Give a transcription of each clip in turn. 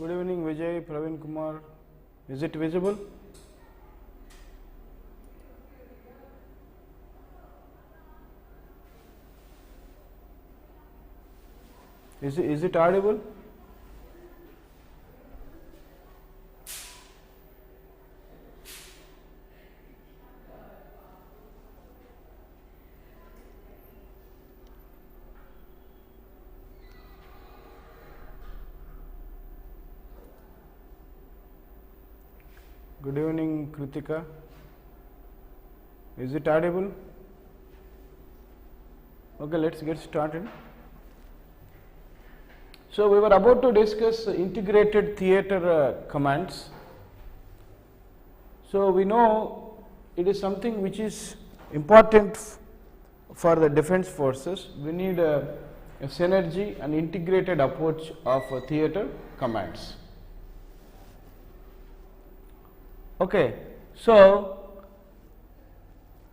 Good evening, Vijay, Praveen Kumar. Is it visible? Is it audible? Good evening, Kritika. Is it audible? Okay, let's get started. So, we were about to discuss integrated theatre commands. So, we know it is something which is important for the defense forces. We need a synergy and integrated approach of theatre commands. Okay, so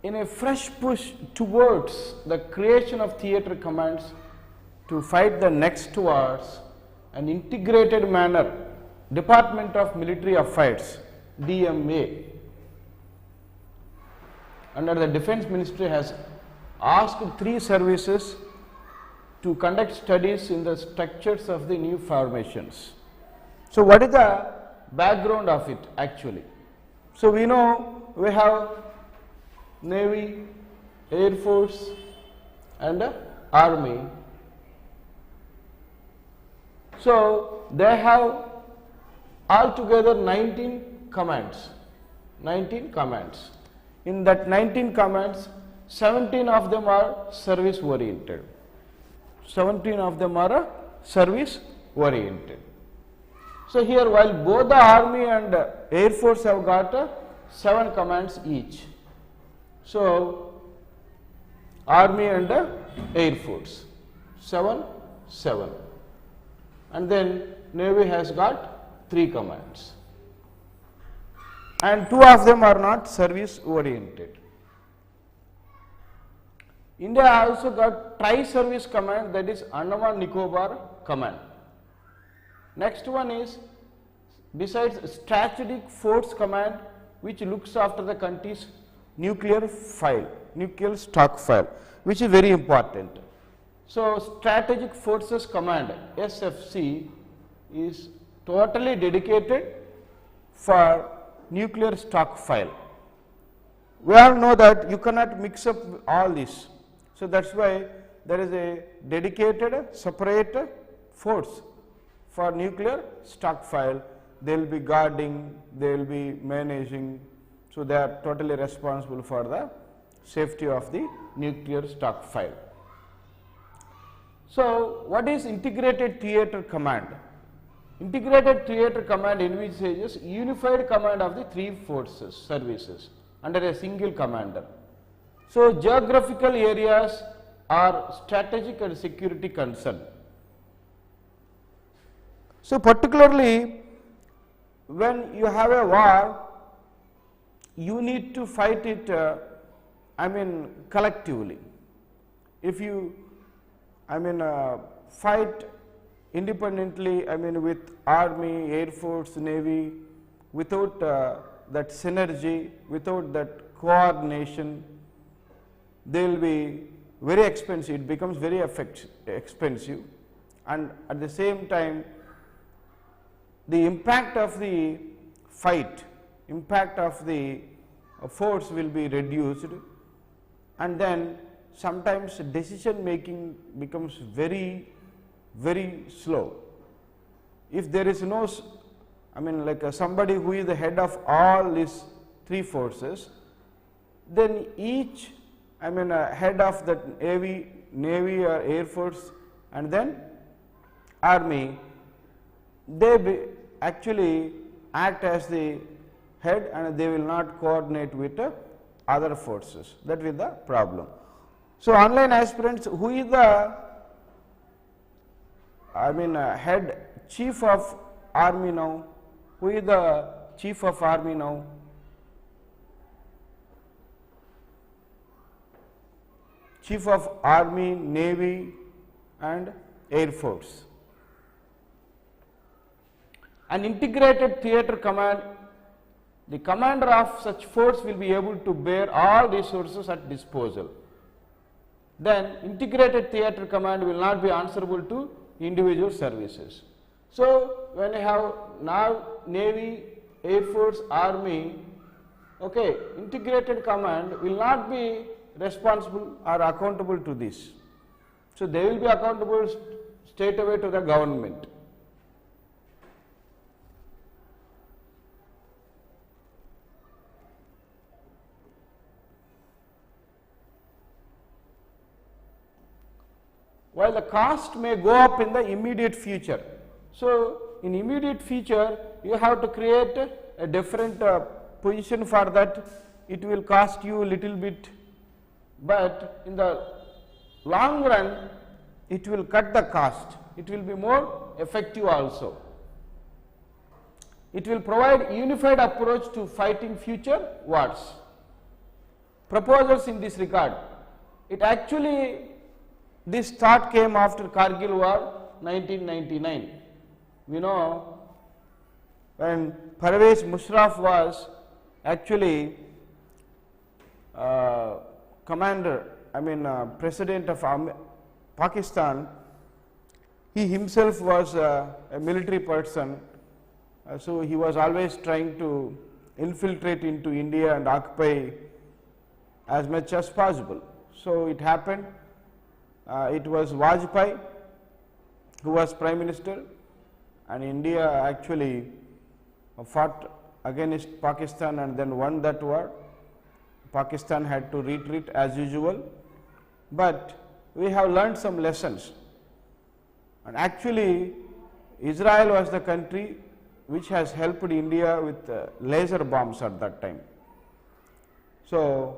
in a fresh push towards the creation of theatre commands to fight the next wars, an integrated manner, Department of Military Affairs, DMA, under the Defense Ministry has asked 3 services to conduct studies in the structures of the new formations. So, what is the background of it actually? So, we know we have Navy, Air Force and Army. So, they have altogether 19 commands, 19 commands. In that 19 commands, 17 of them are service oriented, 17 of them are service oriented. So, here while both the Army and Air Force have got 7 commands each. So, Army and Air Force 7, 7, and then Navy has got 3 commands, and 2 of them are not service oriented. India also got tri-service command, that is Andaman Nicobar command. Next one is besides strategic force command, which looks after the country's nuclear file, nuclear stockpile, which is very important. So, strategic forces command SFC is totally dedicated for nuclear stockpile. We all know that you cannot mix up all this. So, that is why there is a dedicated separate force for nuclear stockpile. They will be guarding, they will be managing. So, they are totally responsible for the safety of the nuclear stockpile. So, what is integrated theatre command? Integrated theatre command envisages unified command of the 3 forces services under a single commander. So, geographical areas are strategic and security concern. So, particularly when you have a war, you need to fight it collectively. If you fight independently, with Army, Air Force, Navy, without that synergy, without that coordination, they will be very expensive, it becomes very expensive, and at the same time the impact of the fight, impact of the force will be reduced, and then sometimes decision making becomes very, very slow. If there is no, somebody who is the head of all these 3 forces, then each, head of that Navy or Air Force and then Army, they actually act as the head and they will not coordinate with other forces. That is the problem. So, online aspirants, who is the head chief of Army now? Who is the chief of Army now? Chief of Army, Navy and Air Force. An integrated theatre command, the commander of such force will be able to bear all resources at disposal. Then integrated theatre command will not be answerable to individual services. So, when you have now Navy, Air Force, Army, okay, integrated command will not be responsible or accountable to this. So, they will be accountable straight away to the government. While the cost may go up in the immediate future. So, in immediate future you have to create a different position for that, it will cost you a little bit, but in the long run it will cut the cost, it will be more effective also. It will provide unified approach to fighting future wars. Proposals in this regard, it actually, this thought came after Kargil War 1999. We know when Parvez Musharraf was actually president of Pakistan, he himself was a military person, so he was always trying to infiltrate into India and occupy as much as possible. So it happened, it was Vajpayee who was Prime Minister, and India actually fought against Pakistan and then won that war. Pakistan had to retreat as usual, but we have learned some lessons, and actually Israel was the country which has helped India with laser bombs at that time. So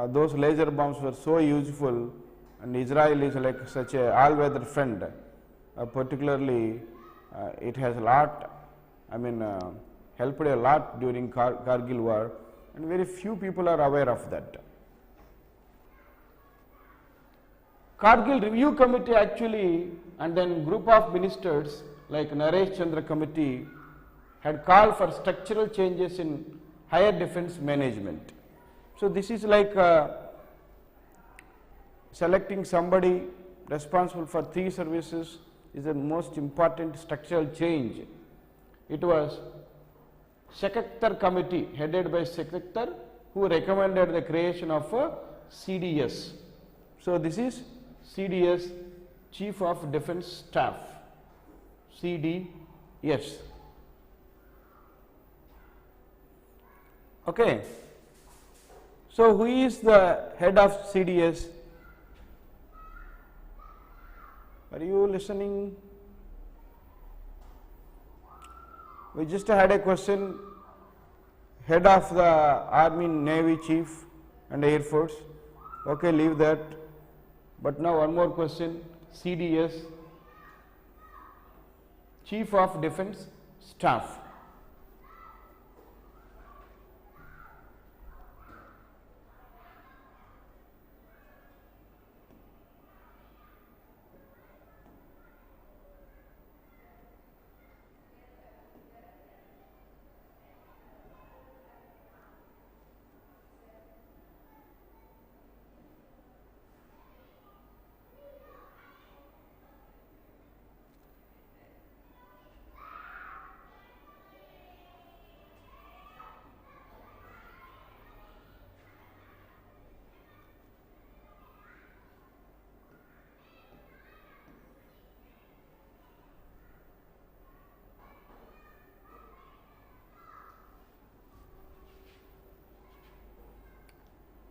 those laser bombs were so useful, and Israel is like such a all-weather friend, particularly it has a lot, helped a lot during Kargil war, and very few people are aware of that. Kargil Review Committee actually, and then group of ministers like Naresh Chandra Committee had called for structural changes in higher defense management. So this is like selecting somebody responsible for 3 services is the most important structural change. It was Sekaktar Committee headed by Sekaktar, who recommended the creation of a CDS. So this is CDS, Chief of Defence Staff, CDS. Okay. So who is the head of CDS? Are you listening? We just had a question, head of the Army, Navy Chief and Air Force. Okay, leave that. But now one more question, CDS, Chief of Defence Staff.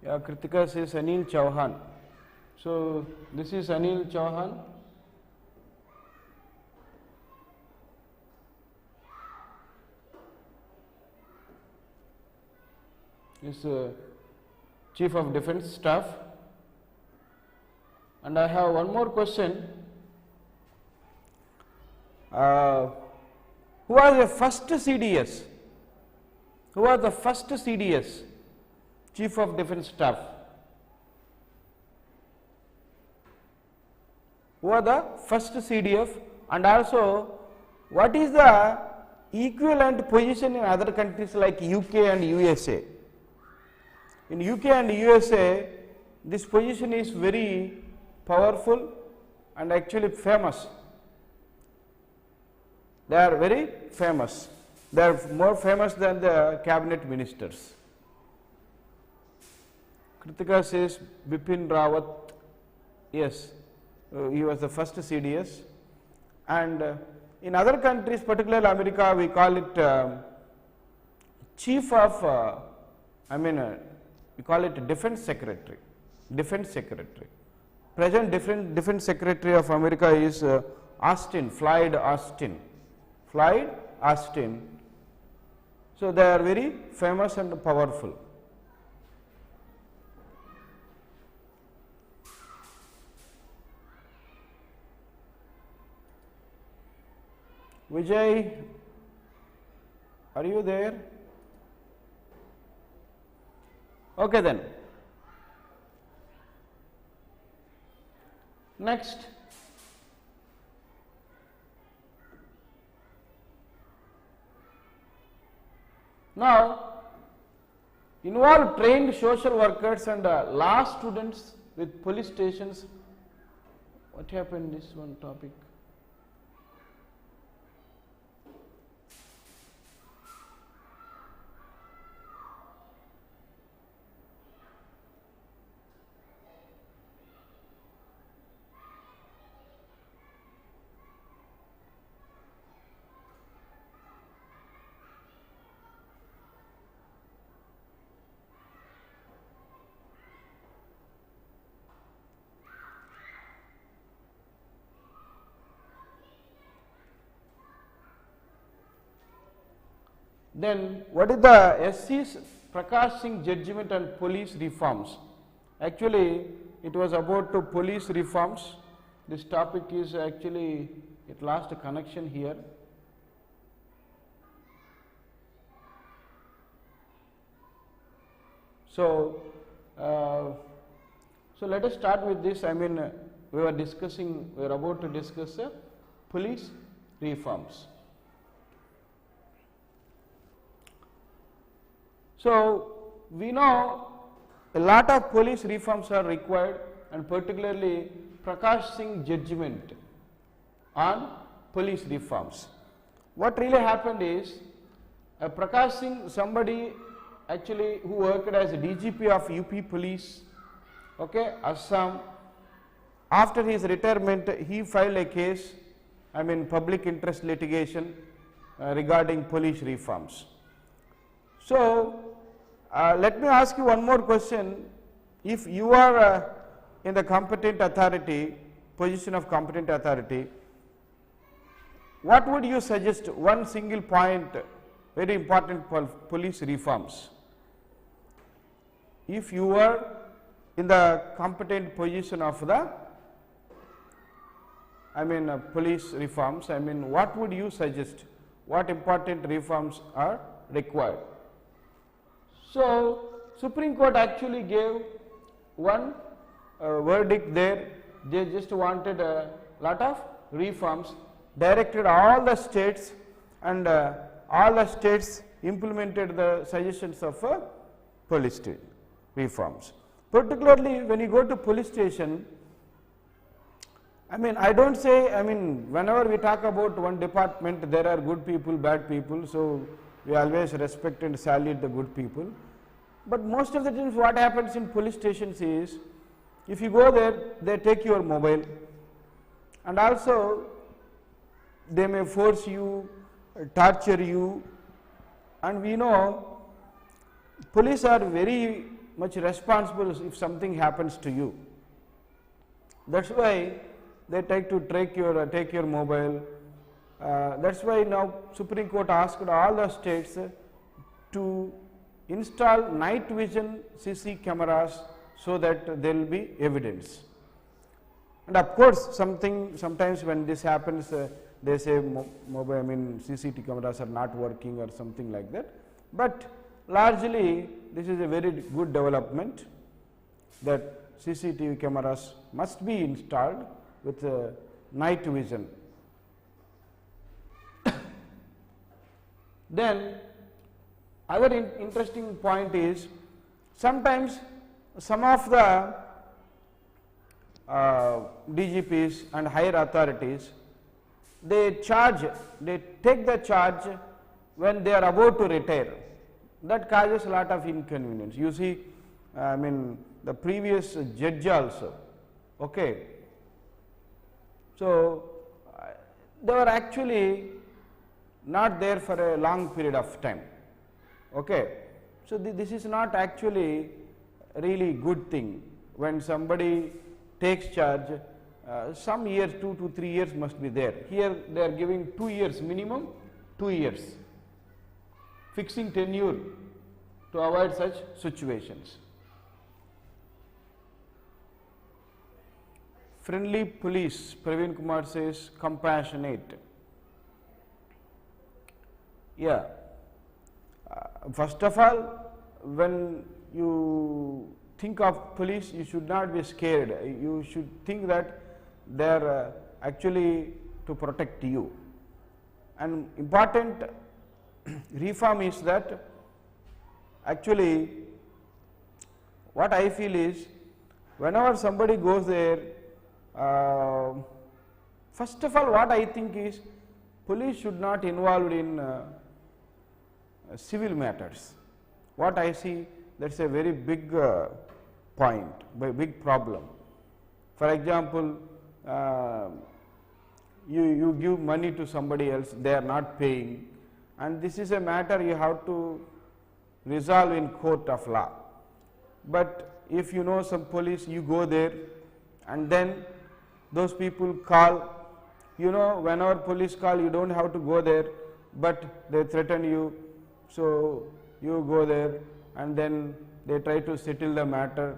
Yeah, Kritika says Anil Chauhan. So this is Anil Chauhan. Is Chief of Defence Staff. And I have one more question. Who was the first CDS? Who was the first CDS? Chief of Defence Staff. Who are the first CDF, and also what is the equivalent position in other countries like UK and USA. In UK and USA, this position is very powerful and actually famous. They are very famous. They are more famous than the cabinet ministers. Kritika says Bipin Rawat, yes, he was the first CDS. And in other countries, particularly America, we call it chief of, we call it defense secretary. Defense secretary. Present defense secretary of America is Austin, Floyd Austin. Floyd Austin. So they are very famous and powerful. Vijay, are you there? Okay then. Next. Now, involve trained social workers and law students with police stations. What happened this one topic? Then what is the SC's Prakash Singh judgment on police reforms? Actually, it was about police reforms. This topic is actually, it lost a connection here. So let us start with this. We were about to discuss police reforms. So we know a lot of police reforms are required, and particularly Prakash Singh judgment on police reforms. What really happened is Prakash Singh, somebody actually who worked as a DGP of UP Police, okay, Assam. After his retirement, he filed a case, public interest litigation regarding police reforms. So let me ask you one more question. If you are in the competent authority, position of competent authority, what would you suggest, one single point, very important for police reforms? If you were in the competent position of the, police reforms, what would you suggest? What important reforms are required? So Supreme Court actually gave one verdict there. They just wanted a lot of reforms, directed all the states, and all the states implemented the suggestions of police reforms. Particularly when you go to police station, I don't say, whenever we talk about one department, there are good people, bad people, so we always respect and salute the good people. But most of the times what happens in police stations is, if you go there, they take your mobile, and also they may force you, torture you, and we know police are very much responsible if something happens to you. That's why they take your mobile. That's why now Supreme Court asked all the states to install night vision CC cameras so that there will be evidence. And of course, sometimes when this happens, they say CCTV cameras are not working or something like that. But largely, this is a very good development, that CCTV cameras must be installed with night vision. Then other interesting point is, sometimes some of the DGPs and higher authorities, they take the charge when they are about to retire. That causes a lot of inconvenience. You see, I mean, the previous judge also, okay. So they were actually not there for a long period of time, okay. So this is not actually a really good thing. When somebody takes charge, some years, 2 to 3 years must be there. Here they are giving 2 years, minimum 2 years, fixing tenure to avoid such situations. Friendly police, Praveen Kumar says, compassionate. Yeah. First of all, when you think of police, you should not be scared. You should think that they are actually to protect you. And important reform is that actually what I feel is, whenever somebody goes there, first of all what I think is, police should not involved in civil matters. What I see, that is a very big point, big problem. For example, you give money to somebody else, they are not paying, and this is a matter you have to resolve in court of law. But if you know some police, you go there and then those people call, you know, whenever police call, you don't have to go there, but they threaten you, so you go there and then they try to settle the matter.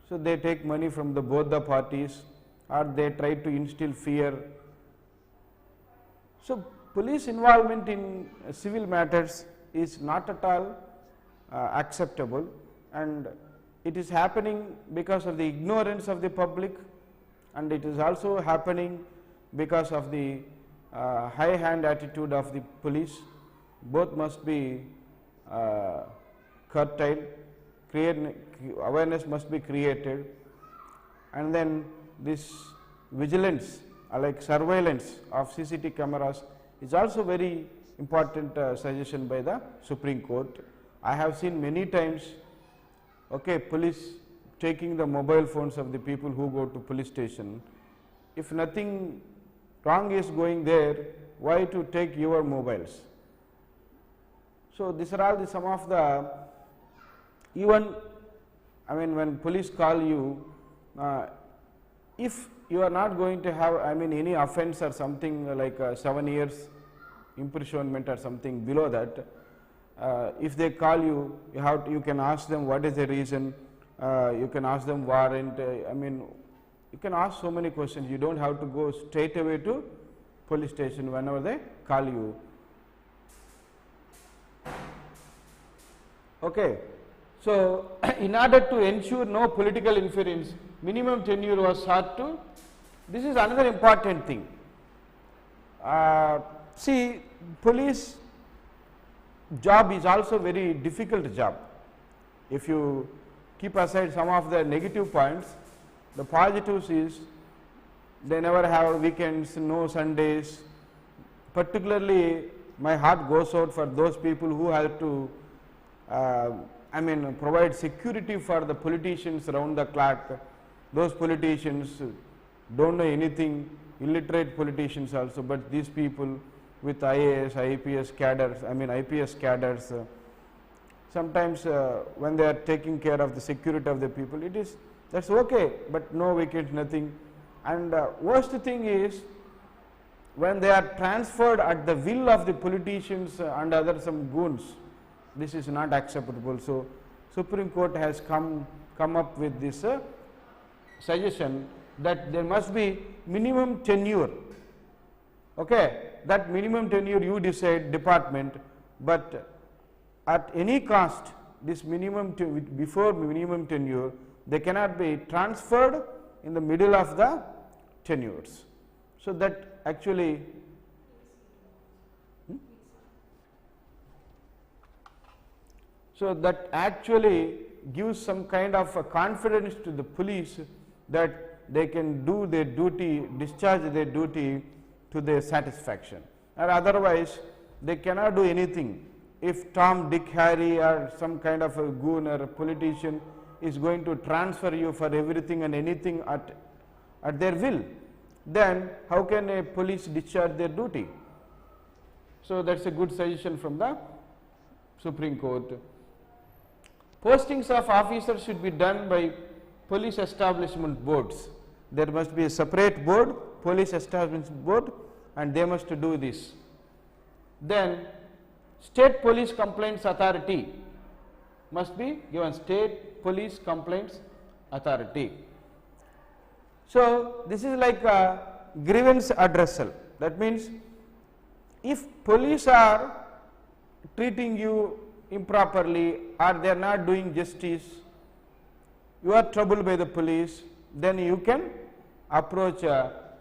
So they take money from both the parties, or they try to instill fear. So police involvement in civil matters is not at all acceptable, and it is happening because of the ignorance of the public, and it is also happening because of the high hand attitude of the police. Both must be curtailed, awareness must be created, and then this vigilance, like surveillance of CCTV cameras, is also very important suggestion by the Supreme Court. I have seen many times, okay, police taking the mobile phones of the people who go to police station. If nothing wrong is going there, why to take your mobiles? So these are all some of the, even I mean, when police call you, if you are not going to have, I mean, any offense or something like 7 years imprisonment or something below that, if they call you, you can ask them what is the reason, you can ask them warrant, I mean, you can ask so many questions. You don't have to go straight away to police station whenever they call you. Okay. So in order to ensure no political interference, minimum tenure was sought to. This is another important thing. See, police job is also very difficult job. If you keep aside some of the negative points, the positives is they never have weekends, no Sundays. Particularly my heart goes out for those people who have to I mean, provide security for the politicians around the clock. Those politicians don't know anything, illiterate politicians also, but these people with IAS, IPS cadres, I mean IPS cadres, sometimes when they are taking care of the security of the people, that's okay, but no weekends, nothing. And worst thing is, when they are transferred at the will of the politicians and other some goons, this is not acceptable. So Supreme Court has come up with this suggestion that there must be minimum tenure. Okay, that minimum tenure you decide, department, but at any cost, this before minimum tenure, they cannot be transferred in the middle of the tenures. So that actually So that actually gives some kind of a confidence to the police that they can do their duty, discharge their duty to their satisfaction, or otherwise they cannot do anything. If Tom, Dick, Harry or some kind of a goon or a politician is going to transfer you for everything and anything at their will, then how can a police discharge their duty? So that's a good suggestion from the Supreme Court. Postings of officers should be done by police establishment boards. There must be a separate board, police establishment board, and they must do this. Then State Police Complaints Authority must be given, State Police Complaints Authority. So this is like a grievance addressal. That means if police are treating you improperly or they are not doing justice, you are troubled by the police, then you can approach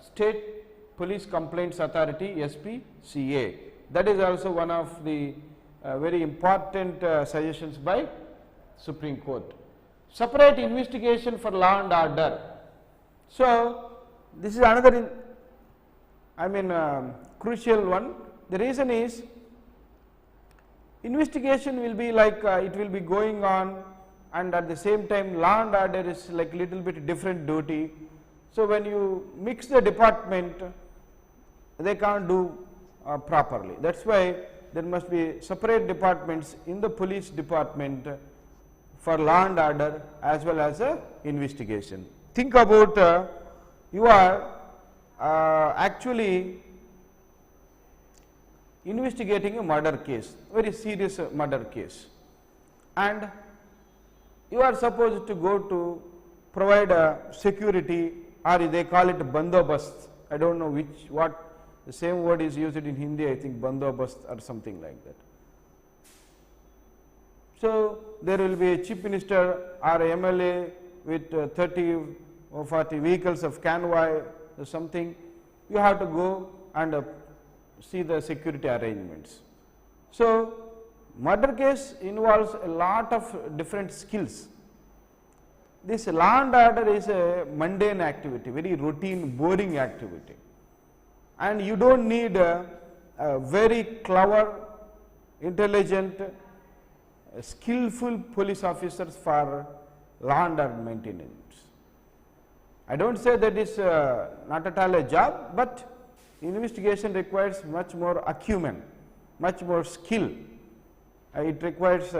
State Police Complaints Authority, SPCA. That is also one of the very important suggestions by Supreme Court. Separate investigation for law and order. So this is another crucial one. The reason is investigation will be like it will be going on, and at the same time law and order is like little bit different duty. So when you mix the department, they can't do properly. That's why there must be separate departments in the police department for law and order as well as investigation. Think about you are actually investigating a murder case, very serious murder case, and you are supposed to go to provide security, or they call it bandobast. I don't know what the same word is used in Hindi, I think bandobast or something like that. So there will be a chief minister or a MLA with 30 or 40 vehicles of convoy or something. You have to go and see the security arrangements. So murder case involves a lot of different skills. This law and order is a mundane activity, very routine, boring activity, and you don't need a very clever, intelligent, skillful police officers for law and order maintenance. I don't say that is not at all a job, but investigation requires much more acumen, much more skill. It requires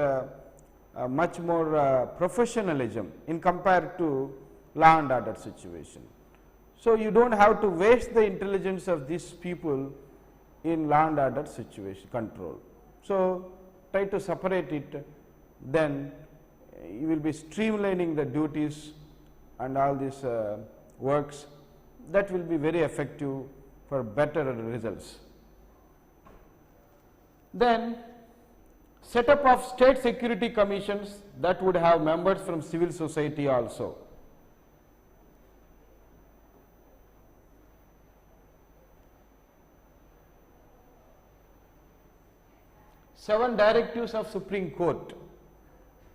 much more professionalism in compared to law and order situation. So you don't have to waste the intelligence of these people in law and order situation control. So try to separate it, then you will be streamlining the duties and all these works. That will be very effective for better results. Then setup of state security commissions that would have members from civil society also. Seven directives of Supreme Court.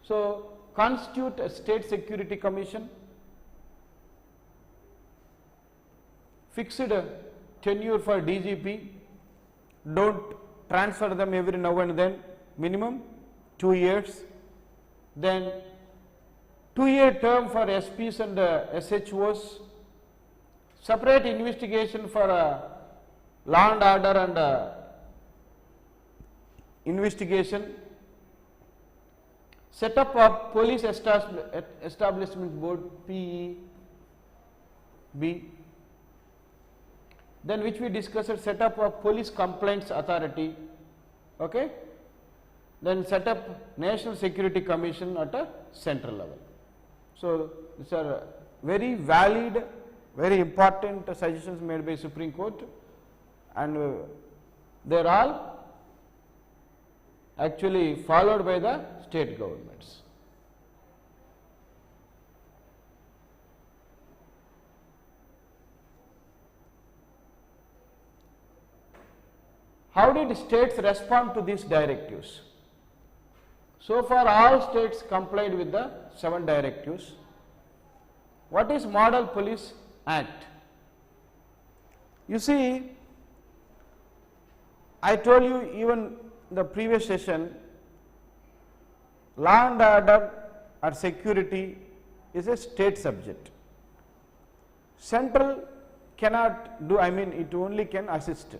So constitute a state security commission, fixed tenure for DGP, don't transfer them every now and then, minimum 2 years, then 2-year term for SPs and SHOs, separate investigation for law and order and investigation, set up of police establishment board, PEB, then which we discussed, set up of police complaints authority, okay, then set up National Security Commission at a central level. So these are very valid, very important suggestions made by Supreme Court, and they are all actually followed by the state governments. How did states respond to these directives? So far all states complied with the 7 directives. What is Model Police Act? You see, I told you even in the previous session, law and order or security is a state subject. Central cannot do, I mean it only can assist.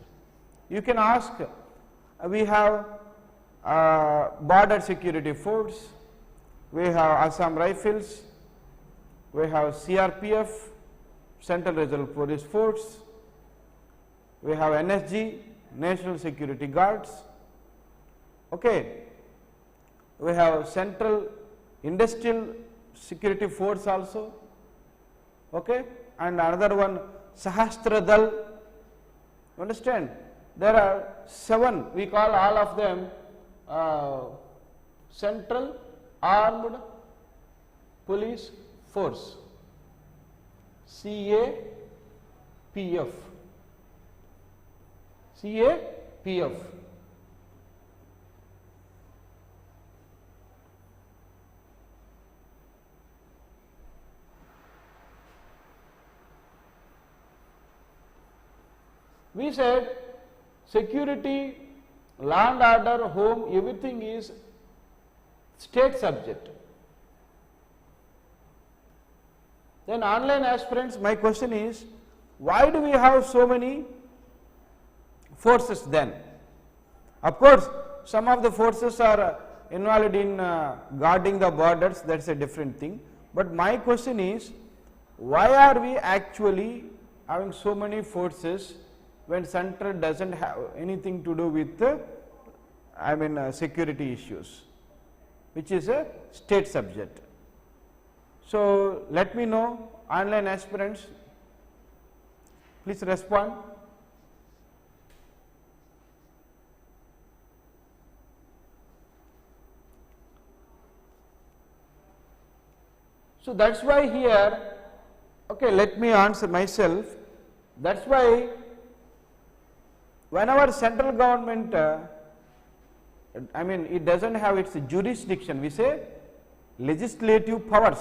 You can ask, we have border security force, we have Assam Rifles, we have CRPF, Central Reserve Police Force, we have NSG, National Security Guards, okay. We have Central Industrial Security Force also, okay, and another one Sahastra Dal. Understand? There are 7, we call all of them Central Armed Police Force, CAPF. CAPF. We said security, law and order, home, everything is state subject. Then online aspirants, my question is, why do we have so many forces then? Of course, some of the forces are involved in guarding the borders, that is a different thing. But my question is, why are we actually having so many forces when central does not have anything to do with security issues, which is a state subject? So, let me know, online aspirants, please respond. So, that is why here, okay, let me answer myself. That is why whenever central government, it does not have its jurisdiction, we say legislative powers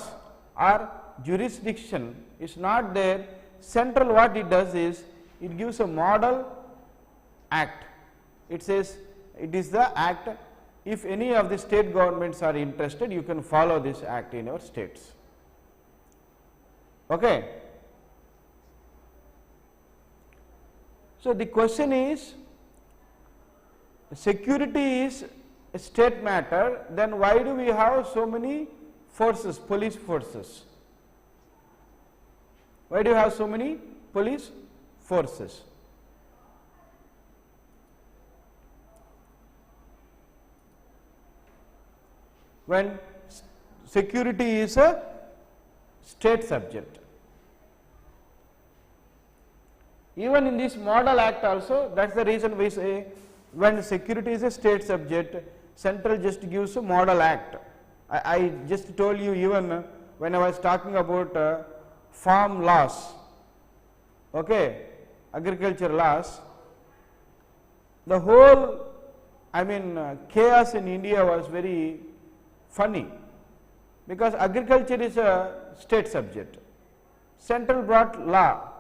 or jurisdiction is not there, central what it does is, it gives a model act. It says it is the act, if any of the state governments are interested, you can follow this act in your states. Okay. So, the question is, security is a state matter, then why do we have so many forces, police forces? Why do you have so many police forces? When security is a state subject. Even in this model act also, that is the reason we say when security is a state subject, central just gives a model act. I just told you, even when I was talking about farm laws, okay, agriculture laws, the whole chaos in India was very funny, because agriculture is a state subject. Central brought law,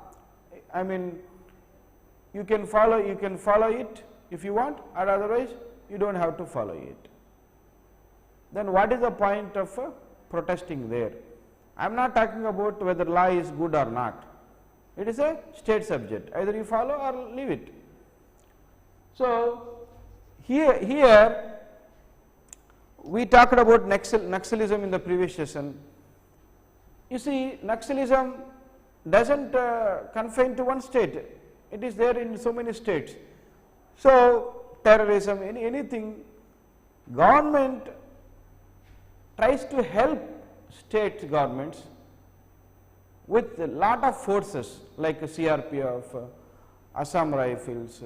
you can follow it if you want, or otherwise you do not have to follow it. Then what is the point of protesting there? I am not talking about whether law is good or not. It is a state subject, either you follow or leave it. So, here we talked about Naxalism in the previous session. You see, Naxalism does not confine to one state, it is there in so many states. So, terrorism, anything, government tries to help state governments with a lot of forces like CRPF, Assam Rifles.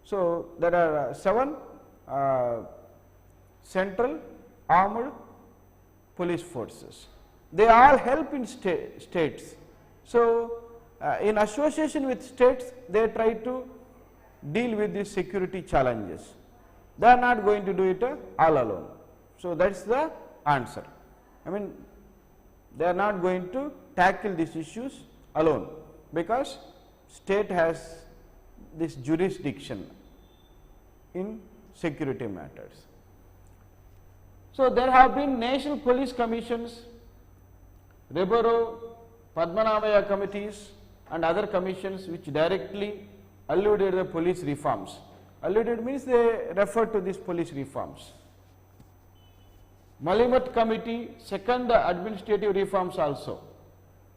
So, there are 7 central armed police forces. They all help in states. So, in association with states, they try to deal with these security challenges. They are not going to do it all alone. So, that is the answer. I mean, they are not going to tackle these issues alone, because state has this jurisdiction in security matters. So, there have been national police commissions, Rebaro, Padmanabhaya committees and other commissions which directly alluded the police reforms. Alluded means they refer to these police reforms. Malimat committee, second administrative reforms also.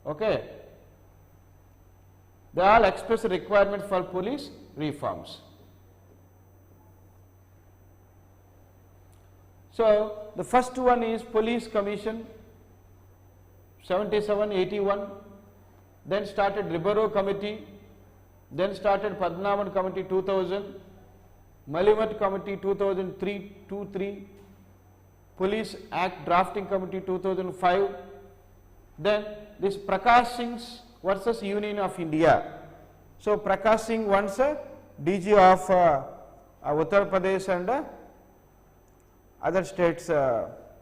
Okay. They all express requirement for police reforms. So, the first one is Police Commission 77-81, then started Rebaro Committee, then started Padmanabhan Committee 2000, Malimat Committee 2003-23, Police Act Drafting Committee 2005, then this Prakash Singh's versus Union of India. So, Prakash Singh once DG of Uttar Pradesh and other states.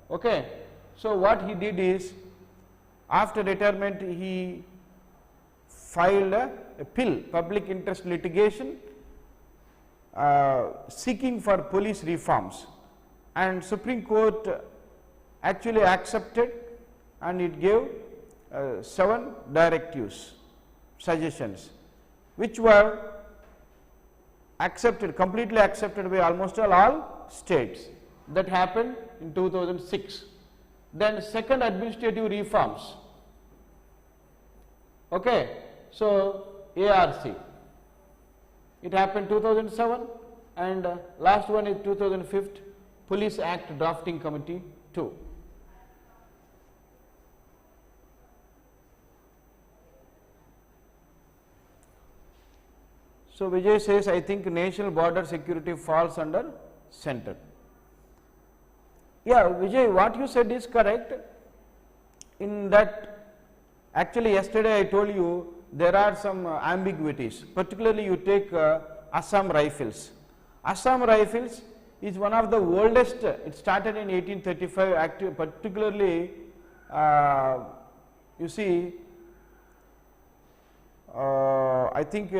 Okay. So, what he did is, after retirement he filed a PIL, public interest litigation, seeking for police reforms, and Supreme Court actually accepted, and it gave 7 directives, suggestions, which were accepted, completely accepted by almost all states. That happened in 2006. Then second administrative reforms. Okay. So, ARC, it happened 2007, and last one is 2005, Police Act Drafting Committee 2. So, Vijay says, I think national border security falls under center. Yeah, Vijay, what you said is correct. In that, actually yesterday I told you there are some ambiguities, particularly you take Assam Rifles. Assam Rifles is one of the oldest, it started in 1835, particularly you see, I think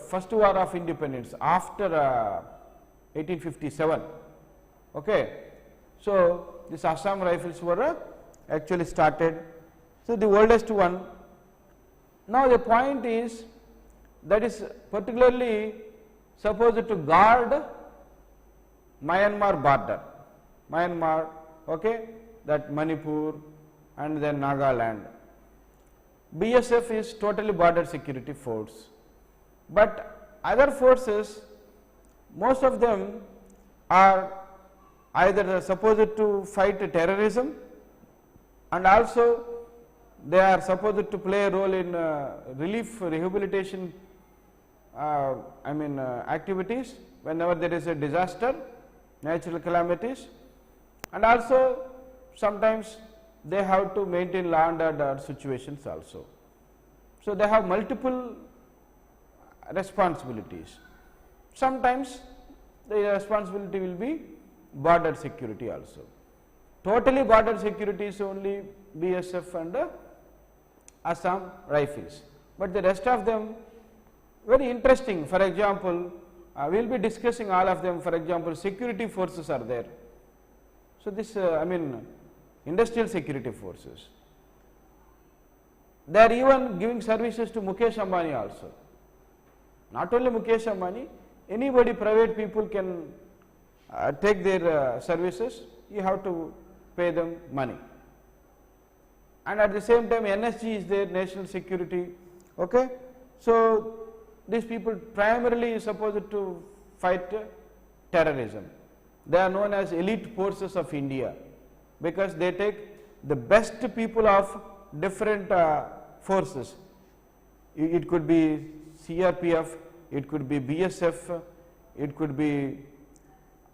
first war of independence after 1857. Okay. So, these Assam Rifles were actually started. So, the oldest one. Now, the point is that is particularly supposed to guard Myanmar border, Myanmar, okay, that Manipur and then Nagaland. BSF is totally border security force, but other forces, most of them are either supposed to fight terrorism, and also they are supposed to play a role in relief rehabilitation activities whenever there is a disaster, natural calamities, and also sometimes they have to maintain law and order situations also. So, they have multiple responsibilities. Sometimes the responsibility will be border security also. Totally border security is only BSF and Assam Rifles, but the rest of them very interesting. For example, we will be discussing all of them. For example, security forces are there. So, this industrial security forces, they are even giving services to Mukesh Ambani also. Not only Mukesh Ambani, anybody, private people can take their services, you have to pay them money. And at the same time NSG is there, national security. Okay. So, these people primarily supposed to fight terrorism. They are known as elite forces of India, because they take the best people of different forces. It could be CRPF, it could be BSF, it could be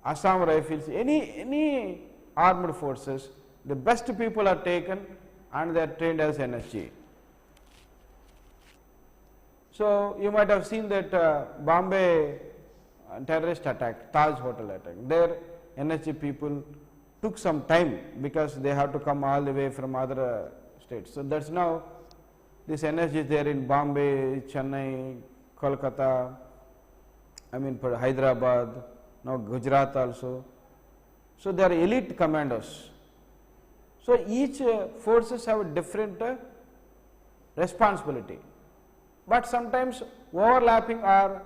Assam Rifles, any armed forces, the best people are taken and they are trained as NSG. So, you might have seen that Bombay terrorist attack, Taj Hotel attack, there NSG people, took some time because they have to come all the way from other states. So, that is now this energy is there in Bombay, Chennai, Kolkata, I mean for Hyderabad, now Gujarat also. So, they are elite commandos. So, each forces have a different responsibility, but sometimes overlapping or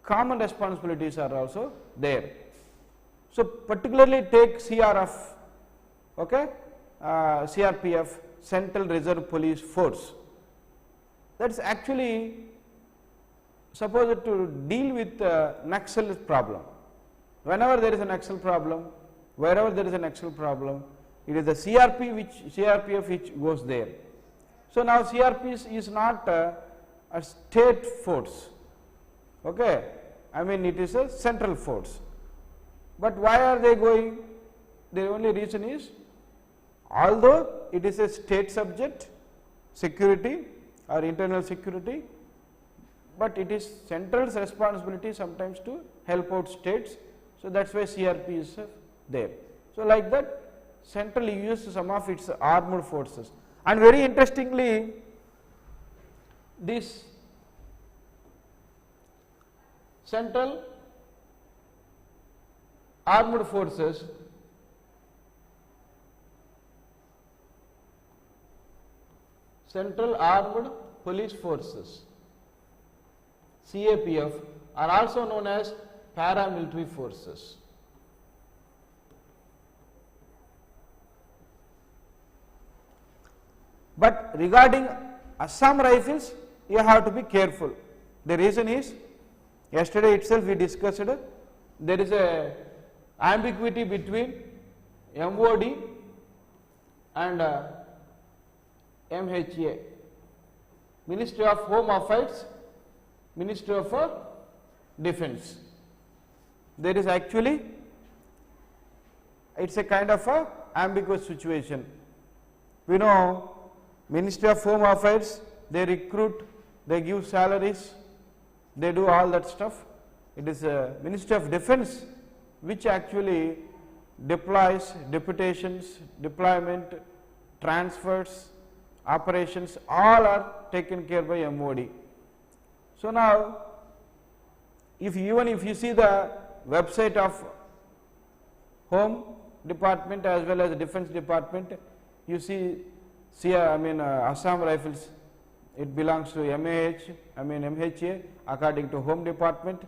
common responsibilities are also there. So, particularly take CRF, okay, CRPF, Central Reserve Police Force, that is actually supposed to deal with Naxal problem. Whenever there is an Naxal problem, wherever there is an Naxal problem, it is the CRPF which goes there. So, now CRP is not a state force, okay, I mean it is a central force. But why are they going? The only reason is, although it is a state subject, security or internal security, but it is central's responsibility sometimes to help out states. So, that is why CRP is there. So, like that central uses some of its armed forces, and very interestingly this central armed forces Central Armed Police Forces CAPF are also known as paramilitary forces. But regarding Assam Rifles, you have to be careful. The reason is, yesterday itself we discussed, there is a ambiguity between MOD and MHA, Ministry of Home Affairs, Ministry of Defence. There is actually, it is a kind of a ambiguous situation. We know Ministry of Home Affairs, they recruit, they give salaries, they do all that stuff. It is a Ministry of Defence which actually deploys, deputations, deployment, transfers, operations, all are taken care by MOD. So, now even if you see the website of Home Department as well as Defence Department, you see Assam Rifles, it belongs to MHA according to Home Department,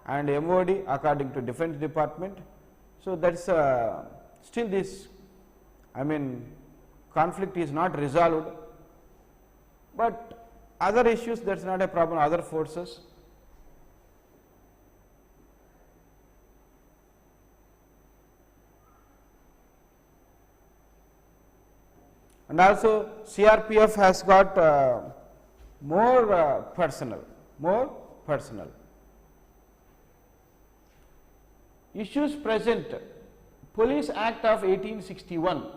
and MOD according to Defence Department. So, that is still this conflict is not resolved, but other issues, that is not a problem, other forces. And also CRPF has got more personnel. Issues present, Police Act of 1861.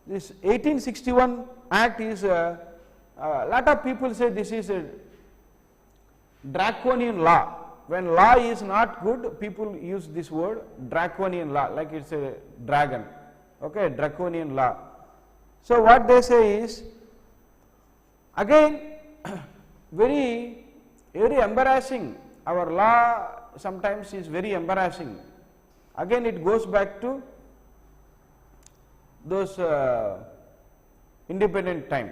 This 1861 Act is, a lot of people say this is a draconian law. When law is not good, people use this word draconian law, like it is a dragon, okay, draconian law. So, what they say is, again very embarrassing, our law sometimes is very embarrassing. Again it goes back to those independent time.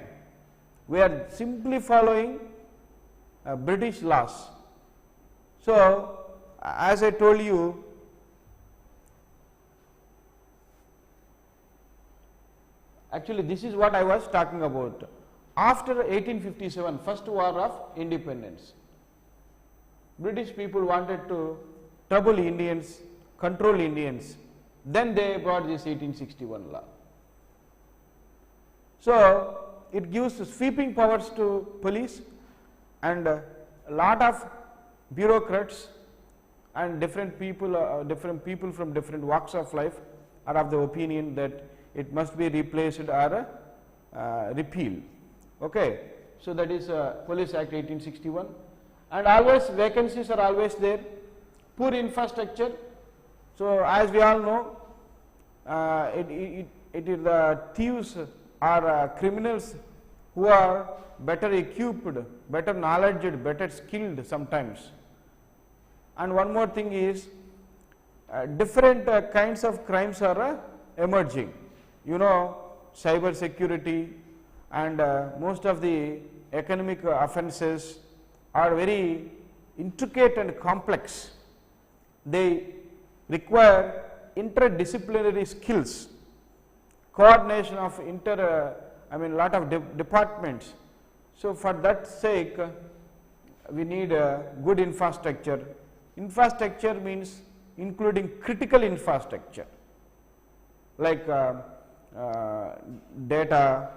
We are simply following British laws. So, as I told you, actually this is what I was talking about. After 1857, first war of independence, British people wanted to trouble Indians, control Indians, then they brought this 1861 law. So, it gives sweeping powers to police, and a lot of bureaucrats and different people from different walks of life are of the opinion that it must be replaced or repealed. Okay. So, that is Police Act 1861, and always vacancies are always there, poor infrastructure, So, as we all know, it is the thieves or criminals who are better equipped, better knowledgeable, better skilled sometimes. And one more thing is, different kinds of crimes are emerging. You know, cyber security and most of the economic offences are very intricate and complex. They require interdisciplinary skills, coordination of lot of departments. So, for that sake, we need a good infrastructure. Infrastructure means including critical infrastructure like data,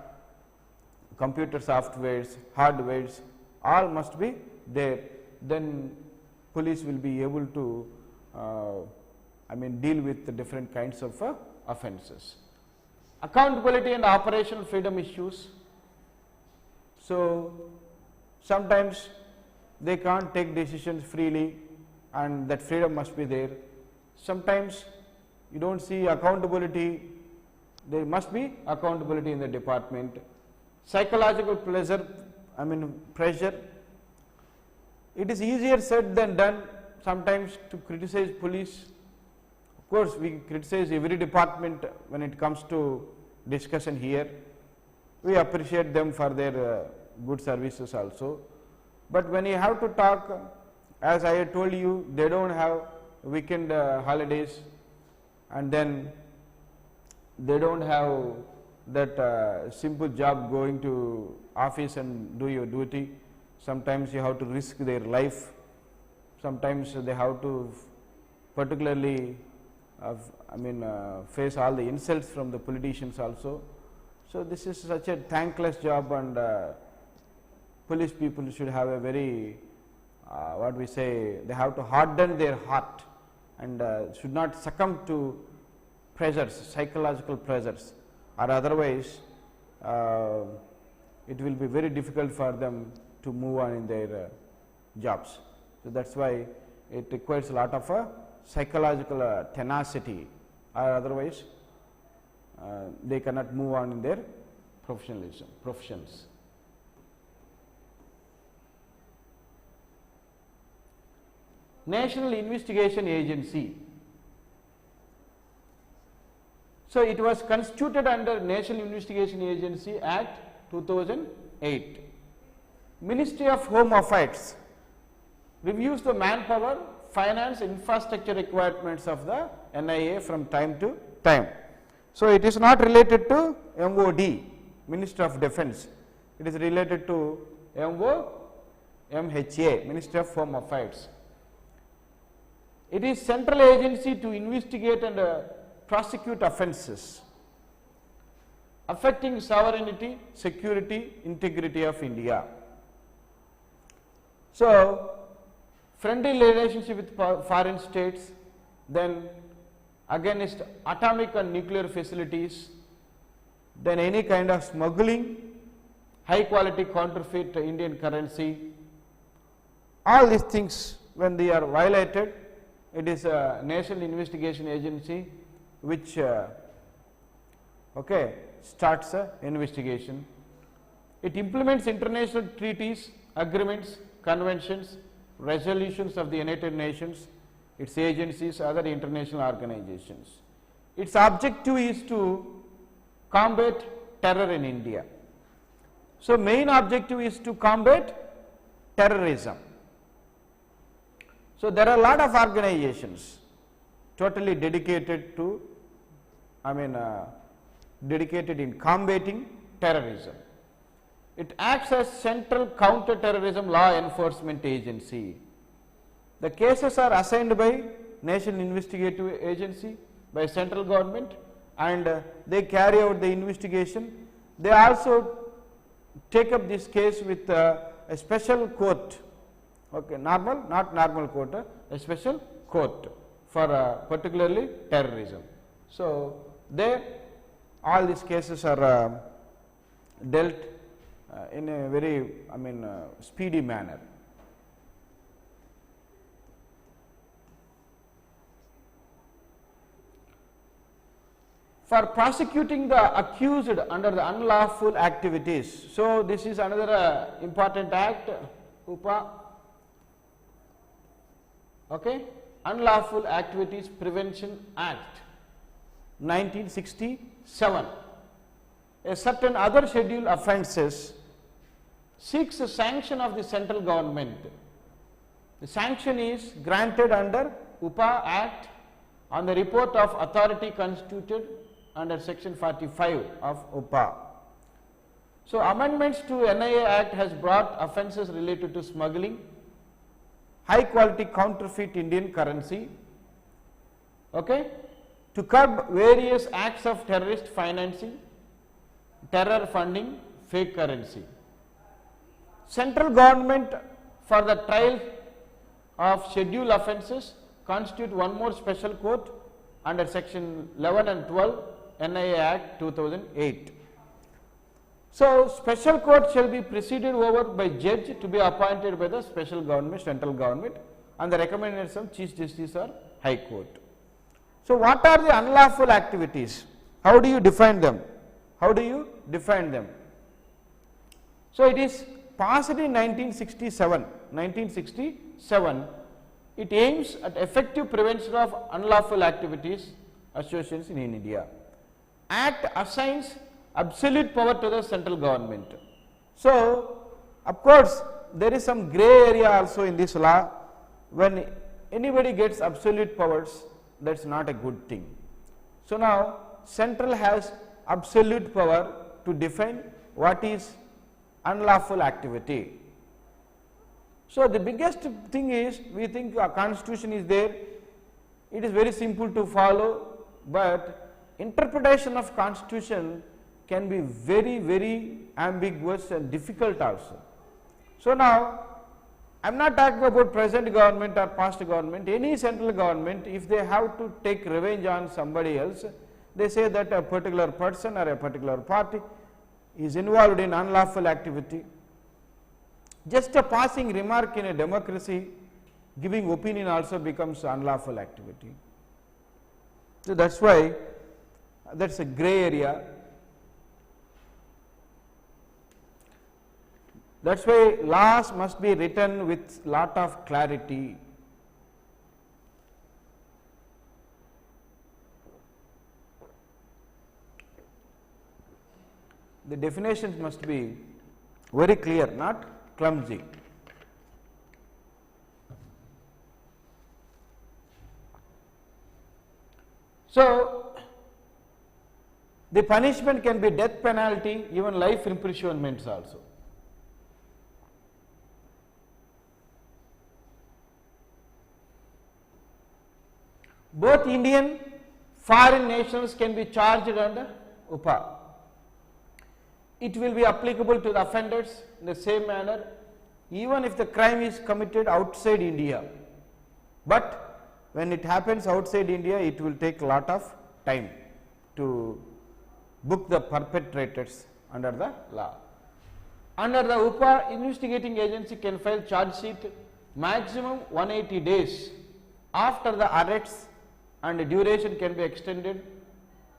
computer softwares, hardwares, all must be there. Then police will be able to deal with the different kinds of offences. Accountability and operational freedom issues. So, sometimes they can't take decisions freely and that freedom must be there. Sometimes you don't see accountability, there must be accountability in the department. Psychological pressure, it is easier said than done sometimes to criticize police. Of course, we criticize every department when it comes to discussion here. We appreciate them for their good services also. But when you have to talk, as I told you, they don't have weekend holidays, and then they don't have that simple job going to office and do your duty. Sometimes you have to risk their life. Sometimes they have to particularly face all the insults from the politicians also. So, this is such a thankless job, and police people should have a very they have to harden their heart and should not succumb to pressures, psychological pressures, or otherwise it will be very difficult for them to move on in their jobs. So, that is why it requires a lot of psychological tenacity, or otherwise they cannot move on in their professions. National Investigation Agency. So, it was constituted under National Investigation Agency Act 2008. Ministry of Home Affairs reviews the manpower, finance, infrastructure requirements of the NIA from time to time. So, it is not related to MOD, Minister of Defence, it is related to MHA, Ministry of Home Affairs. It is central agency to investigate and prosecute offences affecting sovereignty, security, integrity of India. So, friendly relationship with foreign states, then against atomic and nuclear facilities, then any kind of smuggling, high quality counterfeit Indian currency, all these things when they are violated, it is a National Investigation Agency which starts a investigation. It implements international treaties, agreements, conventions, resolutions of the United Nations, its agencies, other international organizations. Its objective is to combat terror in India. So, main objective is to combat terrorism. So, there are a lot of organizations totally dedicated to dedicated in combating terrorism. It acts as central counter-terrorism law enforcement agency. The cases are assigned by National Investigative Agency, by central government, and they carry out the investigation. They also take up this case with a special court, not normal court, a special court for particularly terrorism. So, there all these cases are dealt in a very speedy manner. for prosecuting the accused under the unlawful activities. So, this is another important act, UPA, okay, Unlawful Activities Prevention Act 1967. A certain other scheduled offences seeks a sanction of the central government. The sanction is granted under UPA Act on the report of authority constituted under section 45 of UPA. So, amendments to NIA Act has brought offences related to smuggling, high quality counterfeit Indian currency, okay, to curb various acts of terrorist financing, terror funding, fake currency. Central government for the trial of scheduled offences constitute one more special court under section 11 and 12 NIA Act 2008. So, special court shall be presided over by judge to be appointed by the special government, central government, and the recommendation of Chief Justice or High Court. So, what are the unlawful activities? How do you define them? How do you define them? So, it is passed in 1967. It aims at effective prevention of unlawful activities associations in India. Act assigns absolute power to the central government. So, of course, there is some grey area also in this law. When anybody gets absolute powers, that is not a good thing. So, now central has absolute power to define what is unlawful activity. So, the biggest thing is, we think a constitution is there, it is very simple to follow, but interpretation of constitution can be very ambiguous and difficult also. So, now I am not talking about present government or past government, any central government, if they have to take revenge on somebody else, they say that a particular person or a particular party is involved in unlawful activity. Just a passing remark in a democracy, giving opinion also becomes unlawful activity. So, that is why that is a grey area. That is why laws must be written with lot of clarity. The definitions must be very clear, not clumsy. So, the punishment can be death penalty, even life imprisonments also. Both Indian, foreign nationals can be charged under UPA. It will be applicable to the offenders in the same manner, even if the crime is committed outside India. But when it happens outside India, it will take a lot of time to book the perpetrators under the law. Under the UPA, investigating agency can file charge sheet maximum 180 days after the arrests, and the duration can be extended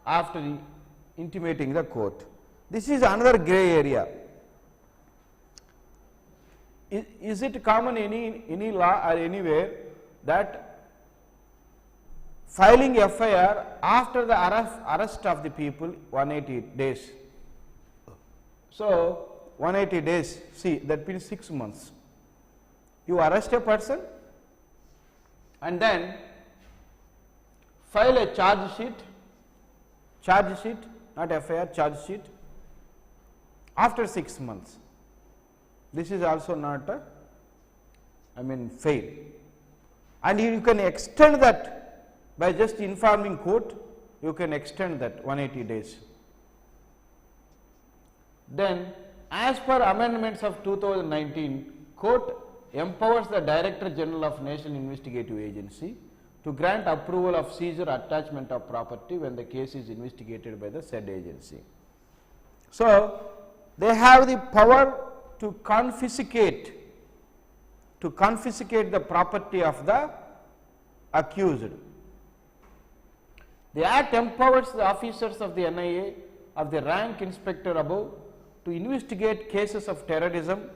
after intimating the court. This is another grey area. Is it common in any law or anywhere that filing FIR after the arrest of the people 180 days? So, 180 days, see, that means 6 months. You arrest a person and then file a charge sheet, not FIR, charge sheet after 6 months. This is also not a, fail. And you can extend that by just informing court, you can extend that 180 days. Then, as per amendments of 2019, court empowers the Director General of National Investigative Agency to grant approval of seizure attachment of property when the case is investigated by the said agency. So, they have the power to confiscate the property of the accused. The Act empowers the officers of the NIA of the rank inspector above to investigate cases of terrorism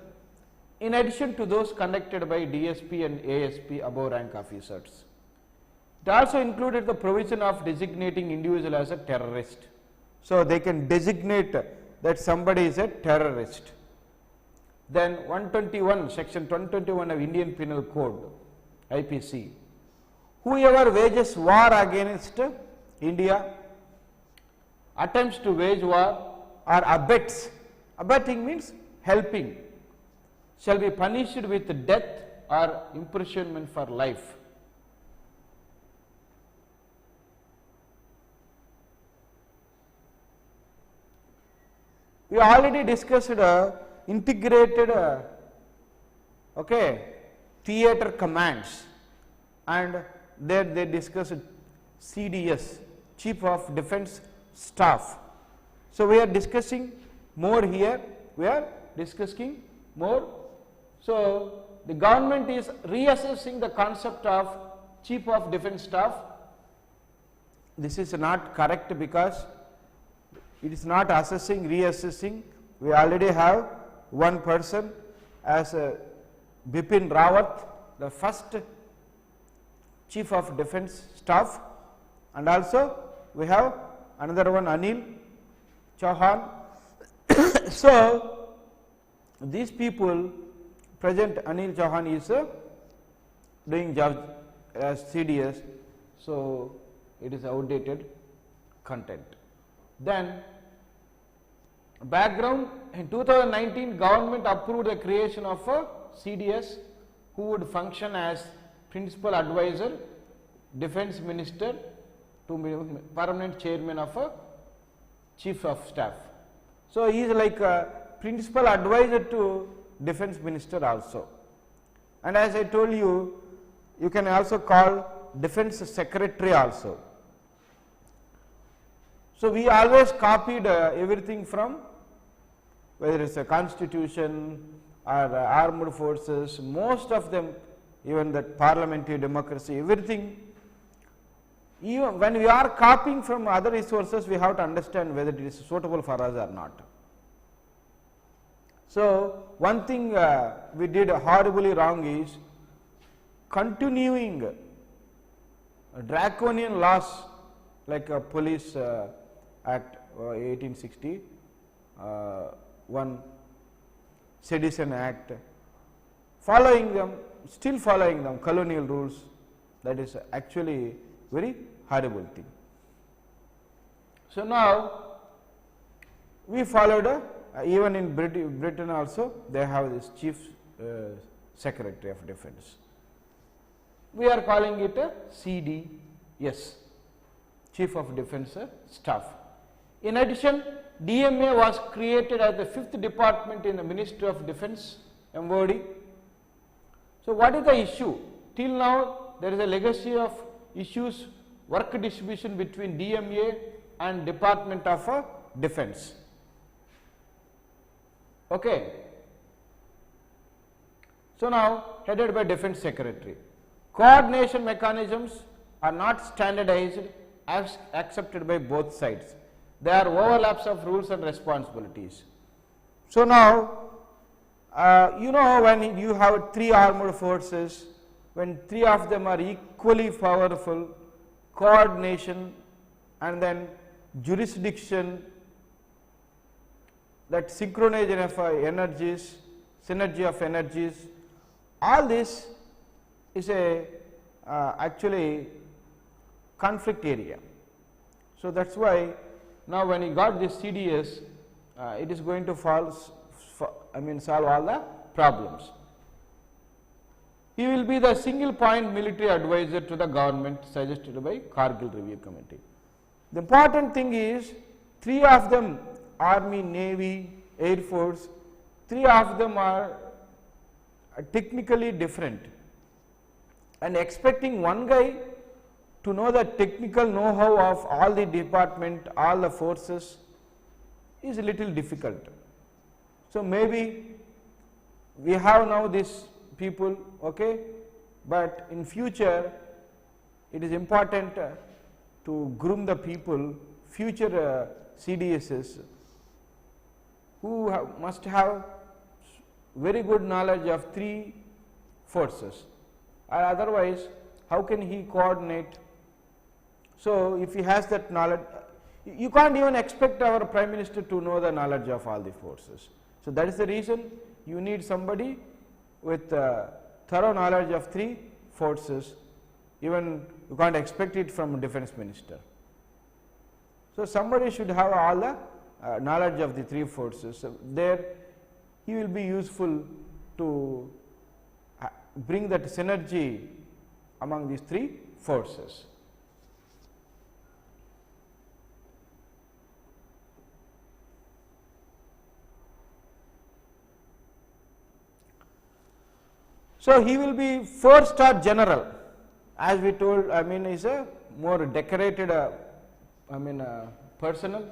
in addition to those conducted by DSP and ASP above rank officers. It also included the provision of designating individual as a terrorist. So, they can designate that somebody is a terrorist. Then 121, section 121 of Indian Penal Code, IPC. Whoever wages war against India, attempts to wage war or abets, abetting means helping, shall be punished with death or imprisonment for life. We already discussed integrated theatre commands, and there they discussed CDS, Chief of Defence Staff. So, we are discussing more here, we are discussing more. So, the government is reassessing the concept of Chief of Defence Staff. This is not correct because it is not assessing, reassessing. We already have one person as Bipin Rawat, the first Chief of Defence Staff, and also we have another one, Anil Chauhan. So, these people present, Anil Chauhan is doing job as CDS, so it is outdated content. Then background, in 2019 government approved the creation of a CDS who would function as principal advisor, defense minister to permanent chairman of a chief of staff. So, he is like a principal advisor to defense minister also. And as I told you, you can also call defense secretary also. So, we always copied everything from whether it is a constitution or armed forces, most of them, even that parliamentary democracy, everything. Even when we are copying from other resources, we have to understand whether it is suitable for us or not. So, one thing we did horribly wrong is continuing draconian laws like a police Act 1860, one Sedition Act, following them, still following them, colonial rules. That is actually very horrible thing. So, now we followed even in Britain also they have this Chief Secretary of Defence. We are calling it a CDS, Chief of Defence Staff. In addition, DMA was created as the 5th department in the Ministry of Defence, MOD. So, what is the issue? Till now there is a legacy of issues, work distribution between DMA and Department of Defence. Okay. So, now headed by Defence Secretary. Coordination mechanisms are not standardized as accepted by both sides. There are overlaps of rules and responsibilities. So, now you know, when you have 3 armed forces, when 3 of them are equally powerful, coordination and then jurisdiction, that synchronization of energies, synergy of energies, all this is a actually conflict area. So, that is why now when you got this CDS, it is going to solve all the problems. He will be the single point military advisor to the government suggested by Kargil Review Committee. The important thing is 3 of them, Army, Navy, Air Force, 3 of them are technically different, and expecting one guy to know the technical know-how of all the department, all the forces is a little difficult. So, maybe we have now these people, okay, but in future it is important to groom the people, future CDSs, who must have very good knowledge of 3 forces, or otherwise how can he coordinate? So, if he has that knowledge, you can't even expect our Prime Minister to know the knowledge of all the forces. So, that is the reason you need somebody with thorough knowledge of 3 forces, even you can't expect it from Defence Minister. So, somebody should have all the knowledge of the 3 forces. So, there he will be useful to bring that synergy among these 3 forces. So, he will be 4-star general, as we told, I mean is a more decorated personnel.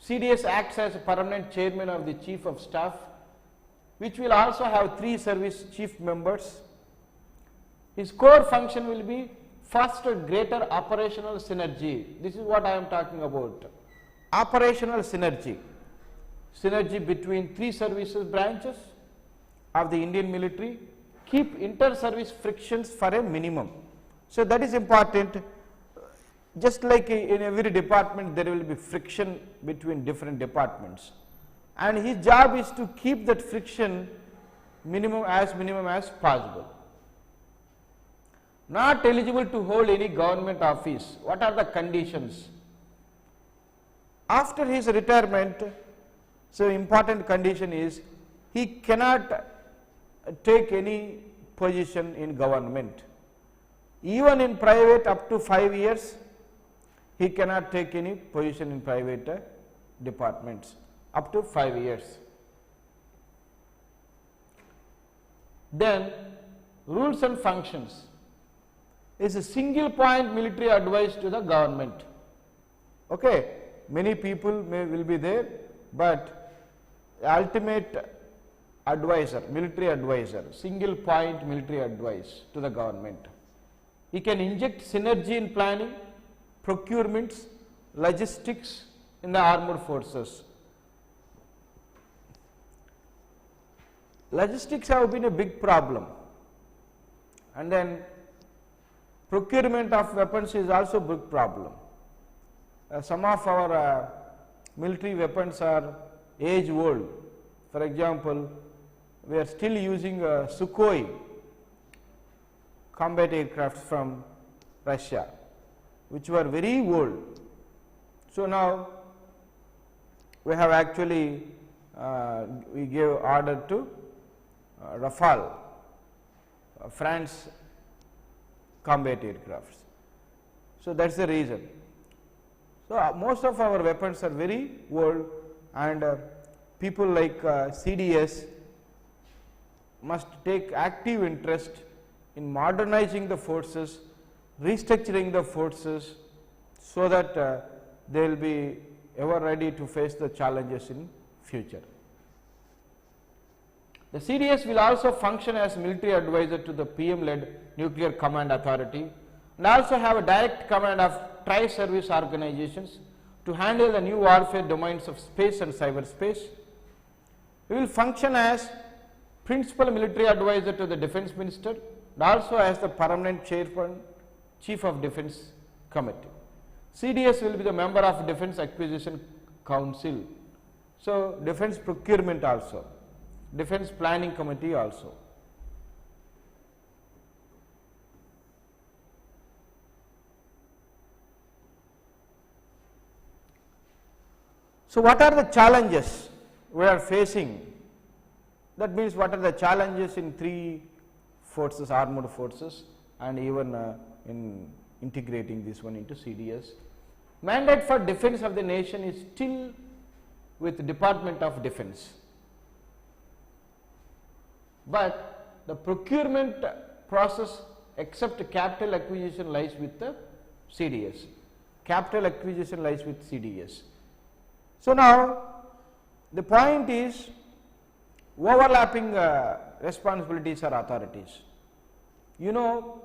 CDS acts as a permanent chairman of the chief of staff, which will also have 3 service chief members. His core function will be foster greater operational synergy. This is what I am talking about. Operational synergy. Synergy between 3 services branches of the Indian military, keep inter-service frictions for a minimum. So, that is important. Just like in every department, there will be friction between different departments, and his job is to keep that friction minimum as possible. Not eligible to hold any government office. What are the conditions? After his retirement, so important condition is he cannot take any position in government. Even in private, up to 5 years, he cannot take any position in private departments, up to 5 years. Then rules and functions is a single point military advice to the government. Okay, many people will be there, but ultimate advisor, military advisor, single point military advice to the government. He can inject synergy in planning, procurements, logistics in the armed forces. Logistics have been a big problem, and then procurement of weapons is also a big problem. Some of our military weapons are age old. For example, we are still using Sukhoi combat aircraft from Russia, which were very old. So, now we have actually we gave order to Rafale, France combat aircrafts. So, that is the reason. So, most of our weapons are very old, and people like CDS must take active interest in modernizing the forces, restructuring the forces, so that they will be ever ready to face the challenges in future. The CDS will also function as military advisor to the PM-led Nuclear Command Authority, and also have a direct command of tri-service organizations to handle the new warfare domains of space and cyberspace. We will function as principal military advisor to the Defence Minister, and also as the permanent chairman, Chief of Defence Committee. CDS will be the member of Defence Acquisition Council. So, Defence Procurement also, Defence Planning Committee also. So, what are the challenges we are facing? That means, what are the challenges in 3 forces, armed forces, and even in integrating this one into CDS. Mandate for defense of the nation is still with the Department of Defense, but the procurement process except capital acquisition lies with the CDS. Capital acquisition lies with CDS. So, now the point is overlapping responsibilities or authorities. You know,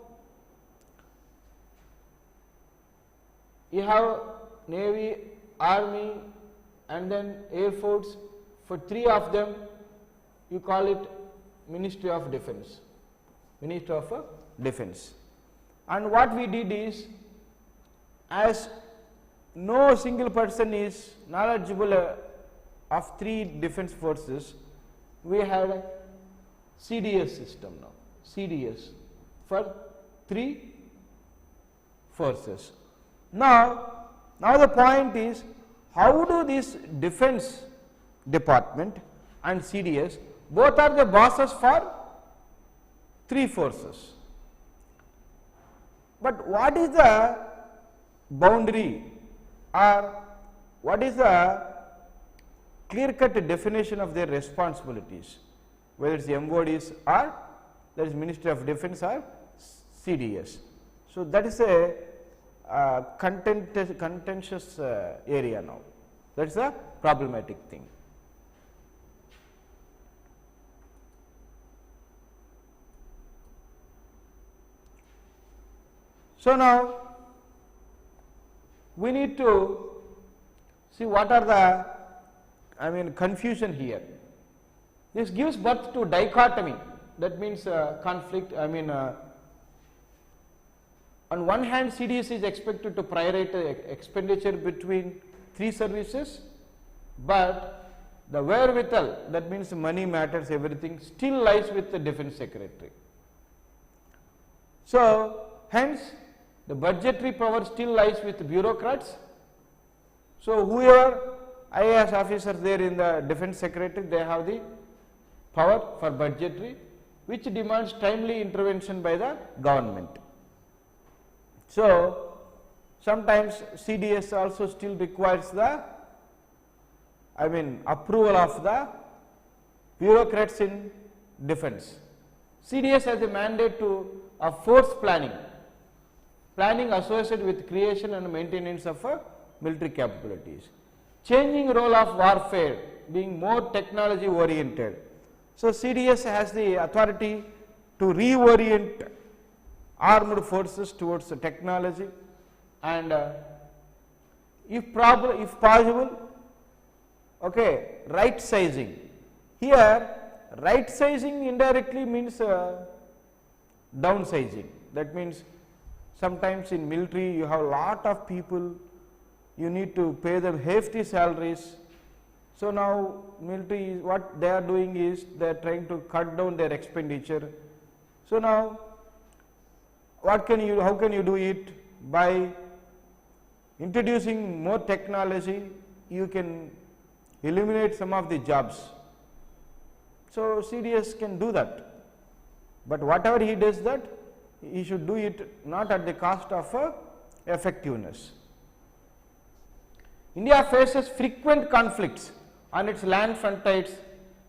you have Navy, Army and then Air Force. For 3 of them you call it Ministry of Defence, Ministry of Defence. And what we did is, as no single person is knowledgeable of 3 defence forces, we had a CDS system now, CDS for 3 forces. Now the point is, how do this defence department and CDS both are the bosses for 3 forces, but what is the boundary or what is the clear cut definition of their responsibilities, whether it is MODs or that is Ministry of Defence or CDS. So, that is a contentious area now, that is a problematic thing. So, now we need to see what are the confusion here. This gives birth to dichotomy, that means conflict. On one hand, CDS is expected to prioritize expenditure between 3 services, but the wherewithal, that means money matters, everything still lies with the Defence Secretary. So, hence the budgetary power still lies with bureaucrats. So, whoever IAS officers there in the Defence Secretary, they have the power for budgetary, which demands timely intervention by the government. So, sometimes CDS also still requires the approval of the bureaucrats in defence. CDS has a mandate of force planning associated with creation and maintenance of military capabilities. Changing role of warfare, being more technology oriented. So, CDS has the authority to reorient armed forces towards the technology, and if possible, right sizing. Here right sizing indirectly means downsizing. That means sometimes in military you have a lot of people, you need to pay them hefty salaries. So, now military, what they are doing is they are trying to cut down their expenditure. So, now how can you do it? By introducing more technology, you can eliminate some of the jobs. So, CDS can do that, but whatever he does that, he should do it not at the cost of effectiveness. India faces frequent conflicts on its land frontiers,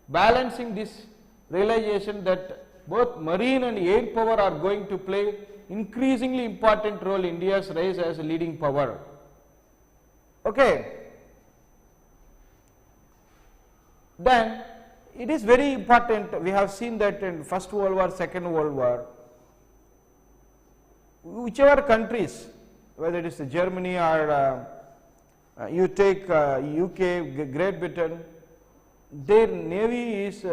balancing this realization that both marine and air power are going to play increasingly important role in India's rise as a leading power. Then it is very important, we have seen that in First World War, Second World War, whichever countries, whether it is Germany or you take UK, Great Britain, their navy is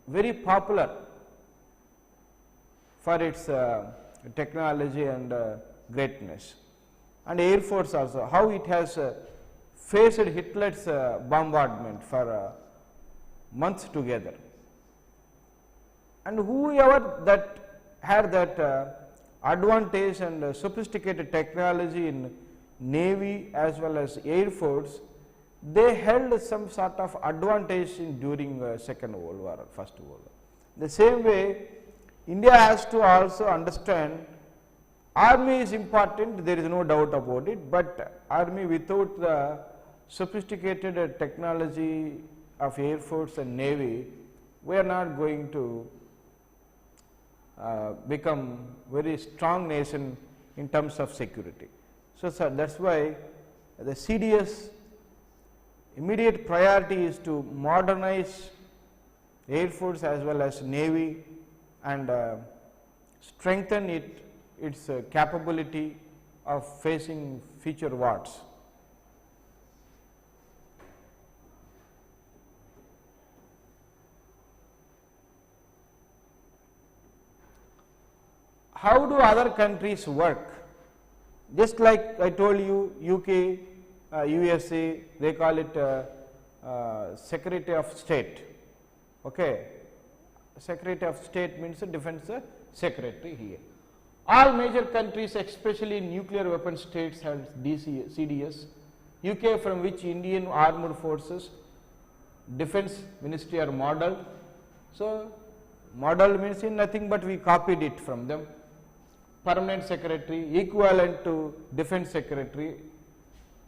very popular for its technology and greatness, and Air Force also, how it has faced Hitler's bombardment for months together, and whoever that had that advantage and sophisticated technology in Navy as well as Air Force, they held some sort of advantage during Second World War or First World War. The same way, India has to also understand army is important, there is no doubt about it, but army without the sophisticated technology of Air Force and Navy, we are not going to become very strong nation in terms of security. So, that is why the CDS immediate priority is to modernize Air Force as well as Navy and strengthen its capability of facing feature wards. How do other countries work? Just like I told you, UK, USA, they call it Secretary of State. Okay. Secretary of State means the Defense Secretary here. All major countries, especially nuclear weapon states, have CDS. UK, from which Indian Armed Forces, Defense Ministry are modeled. So, model means in nothing but we copied it from them. Permanent Secretary, equivalent to Defense Secretary.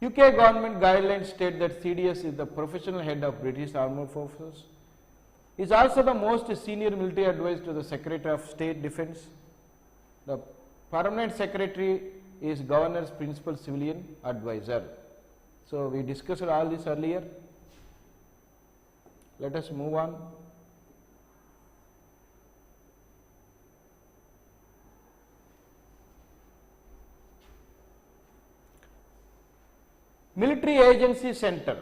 UK government guidelines state that CDS is the professional head of British Armed Forces. Is also the most senior military advisor to the Secretary of State Defense. The Permanent Secretary is Governor's principal civilian advisor. So, we discussed all this earlier. Let us move on. Military Agency Center.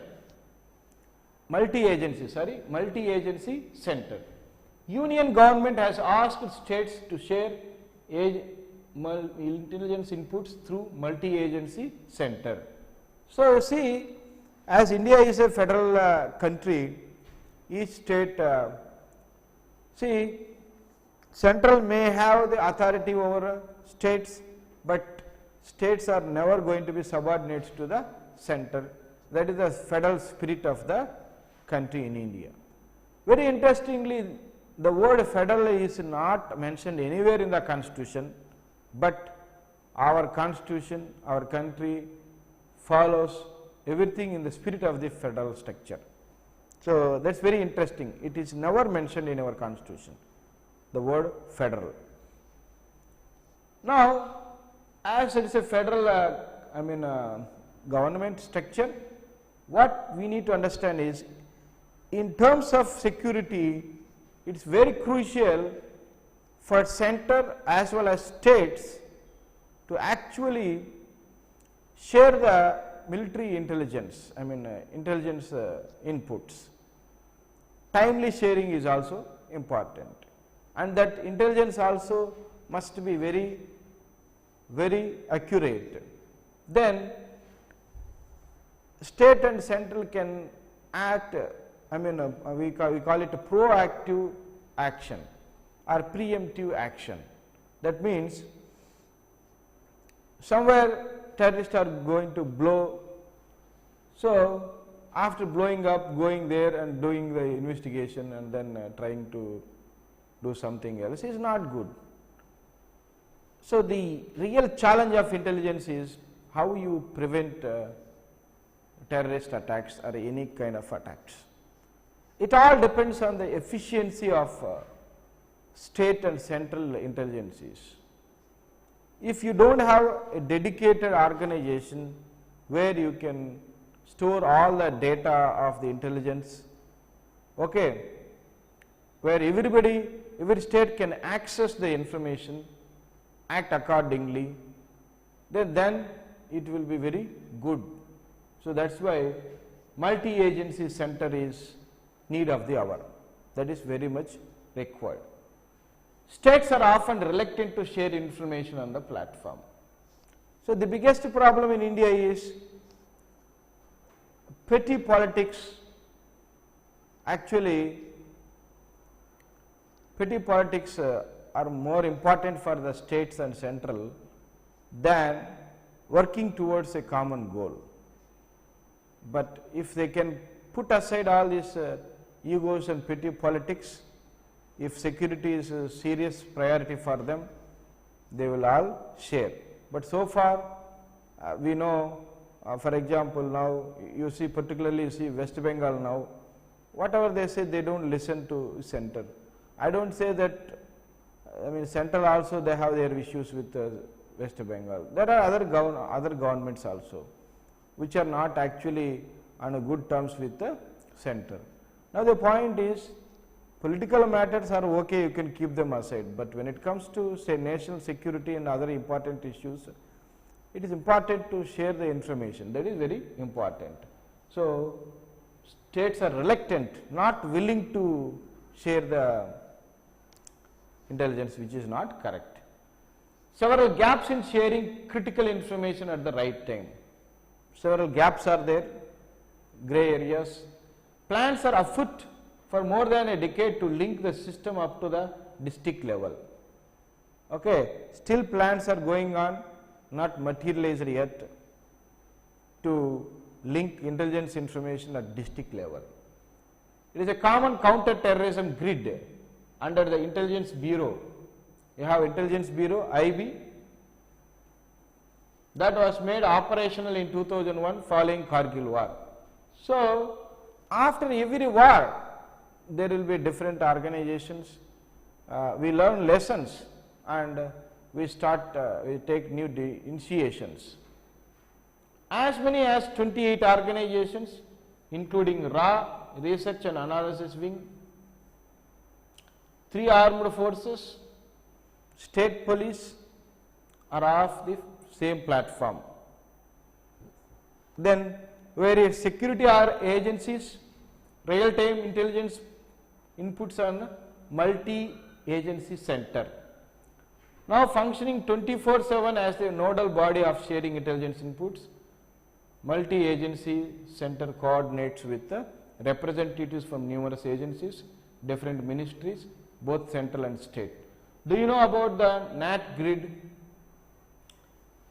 Multi-agency center. Union government has asked states to share intelligence inputs through multi-agency center. So, see, as India is a federal country, each state, see, central may have the authority over states, but states are never going to be subordinates to the center. That is the federal spirit of the country in India. Very interestingly, the word federal is not mentioned anywhere in the constitution, but our constitution, our country follows everything in the spirit of the federal structure. So, that is very interesting. It is never mentioned in our constitution, the word federal. Now, as it is a federal government structure, what we need to understand is, in terms of security, it is very crucial for center as well as states to actually share the military intelligence, intelligence inputs. Timely sharing is also important, and that intelligence also must be very, very accurate. Then state and central can act, we call it a proactive action or preemptive action. That means, somewhere terrorists are going to blow, so after blowing up, going there and doing the investigation and then trying to do something else is not good. So, the real challenge of intelligence is how you prevent terrorist attacks or any kind of attacks. It all depends on the efficiency of state and central intelligences. If you do not have a dedicated organization where you can store all the data of the intelligence, okay, where every state can access the information, act accordingly, then it will be very good. So, that is why multi-agency center is need of the hour, that is very much required. States are often reluctant to share information on the platform. So, the biggest problem in India is petty politics. Actually, petty politics are more important for the states and central than working towards a common goal. But if they can put aside all these egos and petty politics, if security is a serious priority for them, they will all share. But so far, we know, for example, now you see, particularly you see West Bengal now, whatever they say, they do not listen to center. I do not say that, central also they have their issues with West Bengal. There are other governments also, which are not actually on a good terms with the center. Now, the point is, political matters are okay, you can keep them aside, but when it comes to say national security and other important issues, it is important to share the information, that is very important. So, states are reluctant, not willing to share the intelligence, which is not correct. Several gaps in sharing critical information at the right time. Several gaps are there, grey areas. Plans are afoot for more than a decade to link the system up to the district level. Okay, still plans are going on, not materialized yet, to link intelligence information at district level. It is a common counter-terrorism grid under the Intelligence Bureau. You have Intelligence Bureau, IB, that was made operational in 2001 following Kargil war. So, after every war, there will be different organizations. We learn lessons and we take new initiations. As many as 28 organizations, including RA, Research and Analysis Wing, 3 armed forces, state police are of the same platform. Then various security agencies, real-time intelligence inputs on multi-agency center. Now functioning 24/7 as the nodal body of sharing intelligence inputs, multi-agency center coordinates with the representatives from numerous agencies, different ministries, both central and state. Do you know about the NAT grid?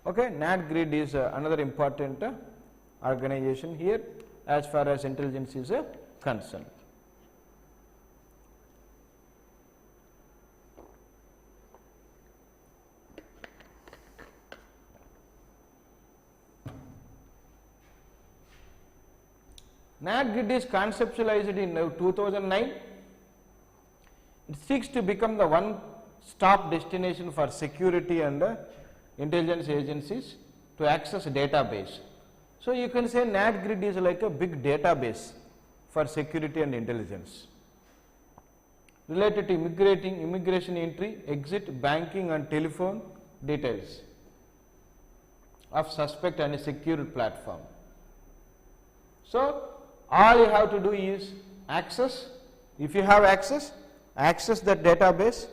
Okay, NAT grid is another important organization here as far as intelligence is concerned. NAT grid is conceptualized in 2009. It seeks to become the one-stop destination for security and intelligence agencies to access database. So, you can say NAT grid is like a big database for security and intelligence related to immigration entry, exit, banking and telephone details of suspect and a secure platform. So, all you have to do is access. If you have access that database,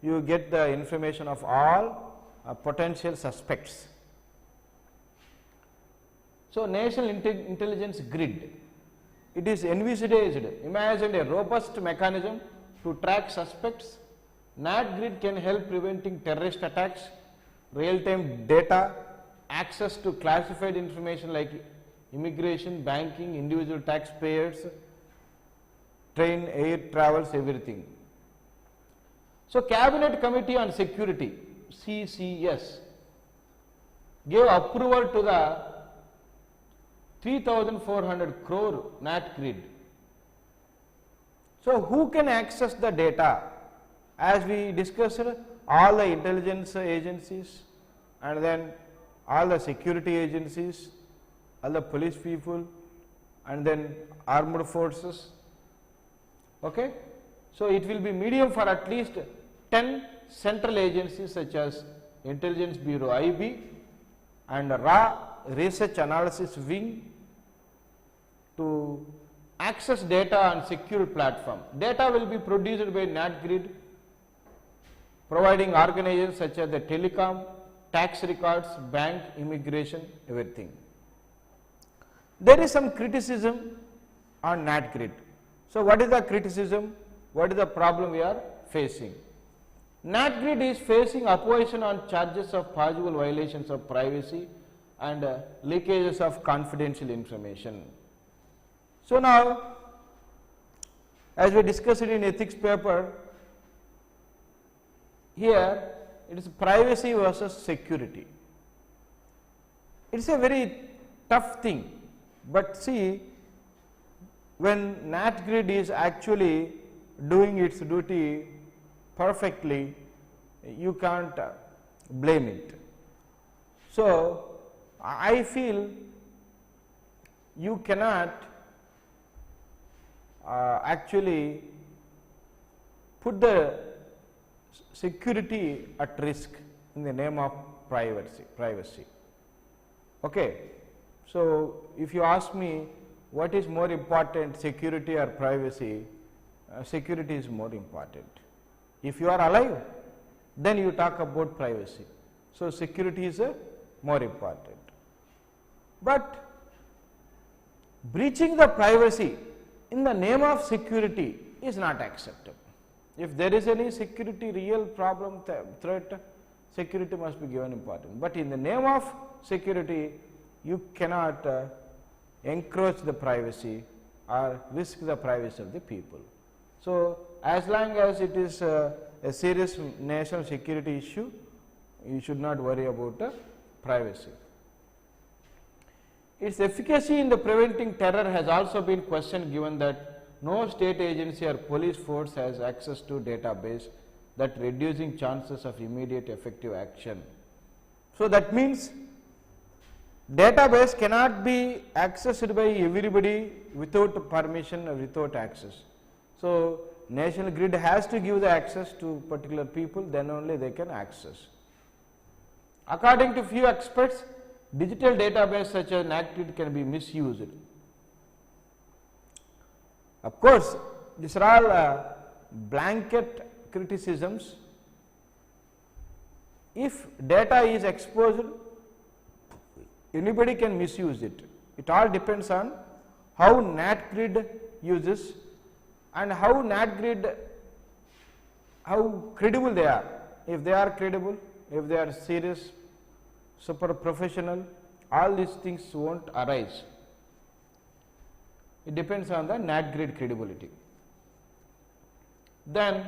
you get the information of all potential suspects. So, national intelligence grid, it is envisaged, imagine a robust mechanism to track suspects. NAT grid can help preventing terrorist attacks, real-time data, access to classified information like immigration, banking, individual taxpayers, train, air travels, everything. So, Cabinet Committee on Security, CCS, gave approval to the 3,400 crore NAT grid. So, who can access the data? As we discussed, all the intelligence agencies and then all the security agencies, all the police people and then armed forces. Okay? So, it will be medium for at least 10 central agencies such as Intelligence Bureau IB and RA, Research Analysis Wing, to access data on secure platform. Data will be produced by NAT grid, providing organizations such as the telecom, tax records, bank, immigration, everything. There is some criticism on NAT grid. So, what is the criticism? What is the problem we are facing? NAT grid is facing opposition on charges of possible violations of privacy and leakages of confidential information. So, now as we discussed in ethics paper, here it is privacy versus security. It is a very tough thing, but see, when NAT grid is actually doing its duty perfectly, you can't blame it. So, I feel you cannot actually put the security at risk in the name of privacy. Okay. So, if you ask me what is more important, security or privacy, security is more important. If you are alive, then you talk about privacy. So, security is more important. But breaching the privacy in the name of security is not acceptable. If there is any security real problem, threat, security must be given importance. But in the name of security, you cannot encroach the privacy or risk the privacy of the people. So, as long as it is a serious national security issue, you should not worry about privacy. Its efficacy in the preventing terror has also been questioned, given that no state agency or police force has access to database, that reducing chances of immediate effective action. So, that means database cannot be accessed by everybody without permission or without access. So, national grid has to give the access to particular people, then only they can access. According to few experts, digital database such as NACGrid can be misused. Of course, these are all blanket criticisms. If data is exposed, anybody can misuse it. It all depends on how NACGrid uses and how NACGrid, how credible they are. If they are credible, if they are serious, super professional, all these things won't arise. It depends on the NACGrid credibility. Then,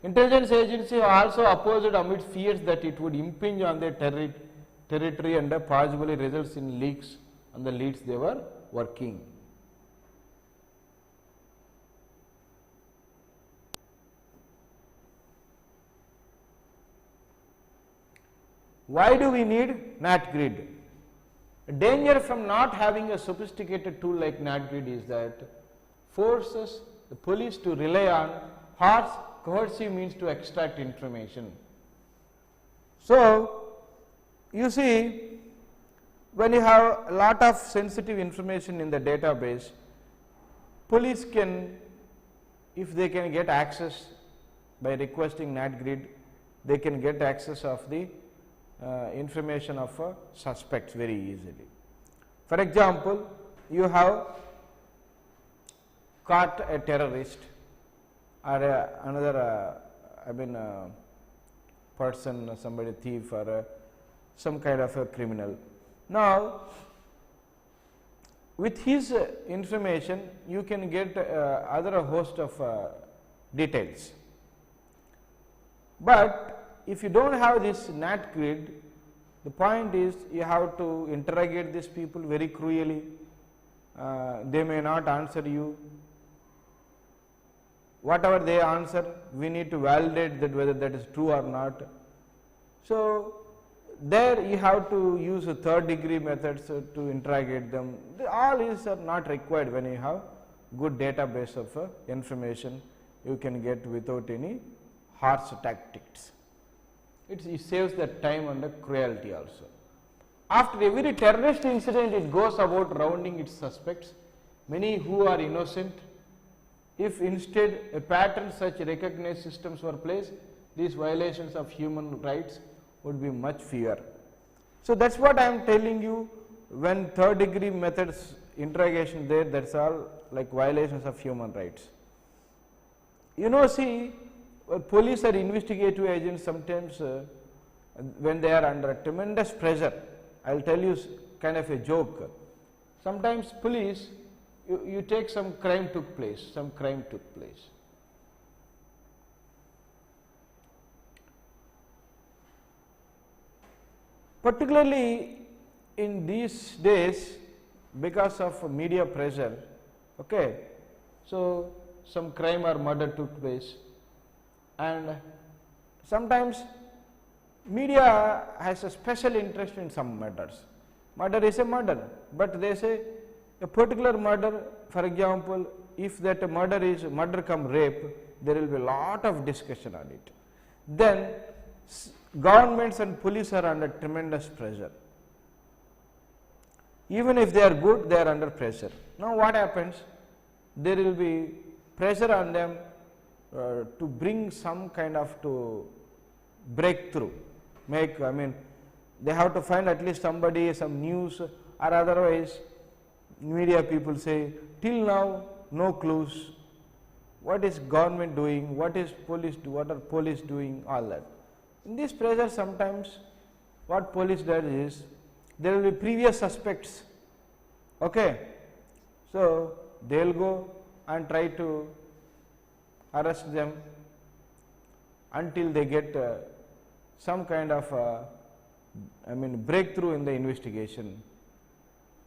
intelligence agency also opposed amid fears that it would impinge on their territory and possibly results in leaks on the leads they were working. Why do we need NACGrid? A danger from not having a sophisticated tool like NACGrid is that forces the police to rely on harsh, coercive means to extract information. So, you see, when you have a lot of sensitive information in the database, police can, if they can get access by requesting NACGrid, they can get access of the information of suspects very easily. For example, you have caught a terrorist or another person, somebody thief or some kind of a criminal. Now, with his information you can get other host of details, but if you do not have this NACGrid, the point is you have to interrogate these people very cruelly, they may not answer you, whatever they answer we need to validate that whether that is true or not. So, there you have to use a third degree methods to interrogate them. All these are not required when you have good database of information you can get without any harsh tactics. It saves the time and the cruelty also. After every terrorist incident, it goes about rounding its suspects, many who are innocent. If instead a pattern such recognized systems were placed, these violations of human rights would be much fewer. So, that is what I am telling you, when third degree methods interrogation there, that is all like violations of human rights. You know, see, police or investigative agents sometimes when they are under tremendous pressure, I will tell you kind of a joke. Sometimes police, you take some crime took place, Particularly in these days, because of media pressure, okay, so some crime or murder took place, and sometimes media has a special interest in some murders. Murder is a murder, but they say a particular murder, for example, if that murder come rape, there will be a lot of discussion on it. Then governments and police are under tremendous pressure. Even if they are good, they are under pressure. Now what happens? There will be pressure on them to bring some kind of to breakthrough, they have to find at least somebody, some news, or otherwise media people say, till now no clues, what is government doing, what are police doing, all that. In this pressure sometimes what police does is, there will be previous suspects, okay. So they will go and try to arrest them until they get some kind of breakthrough in the investigation.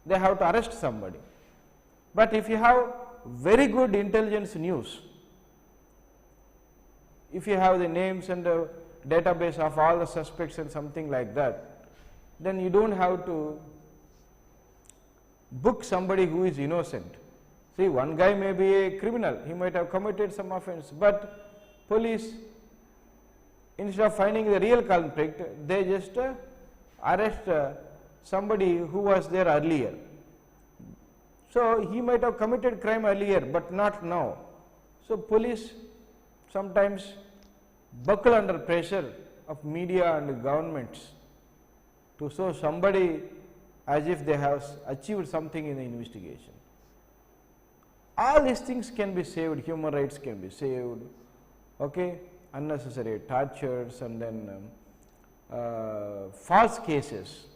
They have to arrest somebody. But if you have very good intelligence news, if you have the names and the database of all the suspects and something like that, then you don't have to book somebody who is innocent. See, one guy may be a criminal, he might have committed some offense, but police, instead of finding the real culprit, they just arrest somebody who was there earlier. So he might have committed crime earlier, but not now. So police sometimes buckle under pressure of media and governments to show somebody as if they have achieved something in the investigation. All these things can be saved, human rights can be saved, okay, unnecessary tortures, and then false cases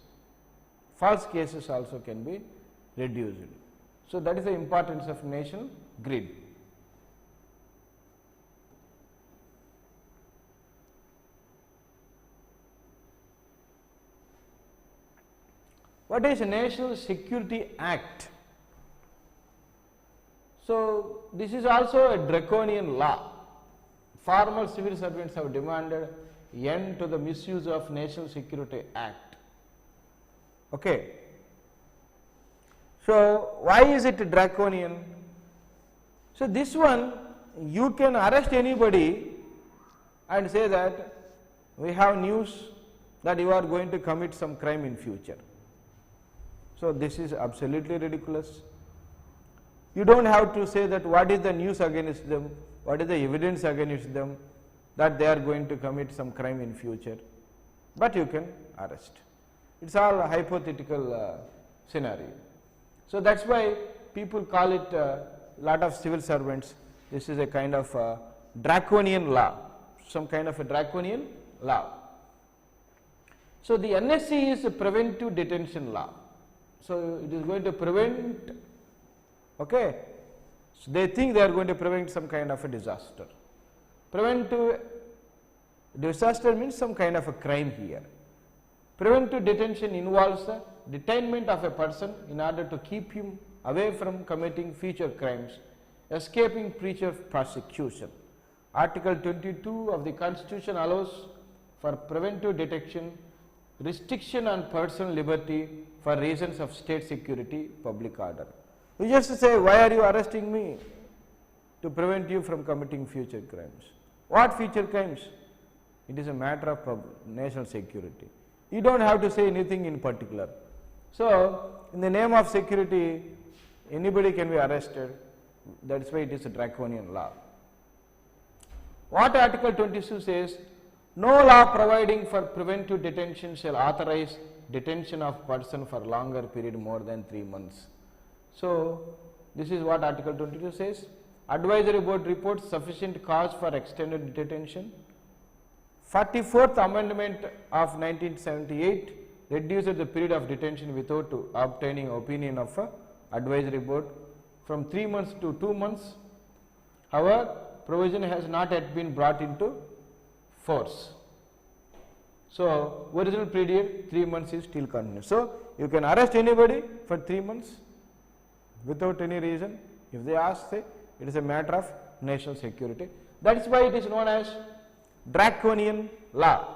also can be reduced. So that is the importance of national grid. What is National Security Act? So this is also a draconian law. Former civil servants have demanded end to the misuse of National Security Act. Okay. So why is it draconian? So this one, you can arrest anybody and say that we have news that you are going to commit some crime in future. So this is absolutely ridiculous. You don't have to say that what is the news against them, what is the evidence against them, that they are going to commit some crime in future, but you can arrest. It's all a hypothetical scenario. So that's why people call it, lot of civil servants, this is a kind of draconian law, some kind of a draconian law. So the NSC is a preventive detention law. So it is going to prevent, okay. So they think they are going to prevent some kind of a disaster. Preventive disaster means some kind of a crime here. Preventive detention involves the detainment of a person in order to keep him away from committing future crimes, escaping future prosecution. Article 22 of the Constitution allows for preventive detention, restriction on personal liberty for reasons of state security, public order. You just say, why are you arresting me? To prevent you from committing future crimes. What future crimes? It is a matter of national security. You don't have to say anything in particular. So, in the name of security, anybody can be arrested. That is why it is a draconian law. What Article 22 says? No law providing for preventive detention shall authorize detention of person for longer period more than 3 months. So, this is what Article 22 says. Advisory board reports sufficient cause for extended detention. 44th Amendment of 1978 reduced the period of detention without obtaining opinion of advisory board from 3 months to 2 months. However, provision has not yet been brought into force. So, original period 3 months is still continuous. So, you can arrest anybody for 3 months without any reason. If they ask, say, it is a matter of national security. That is why it is known as draconian law.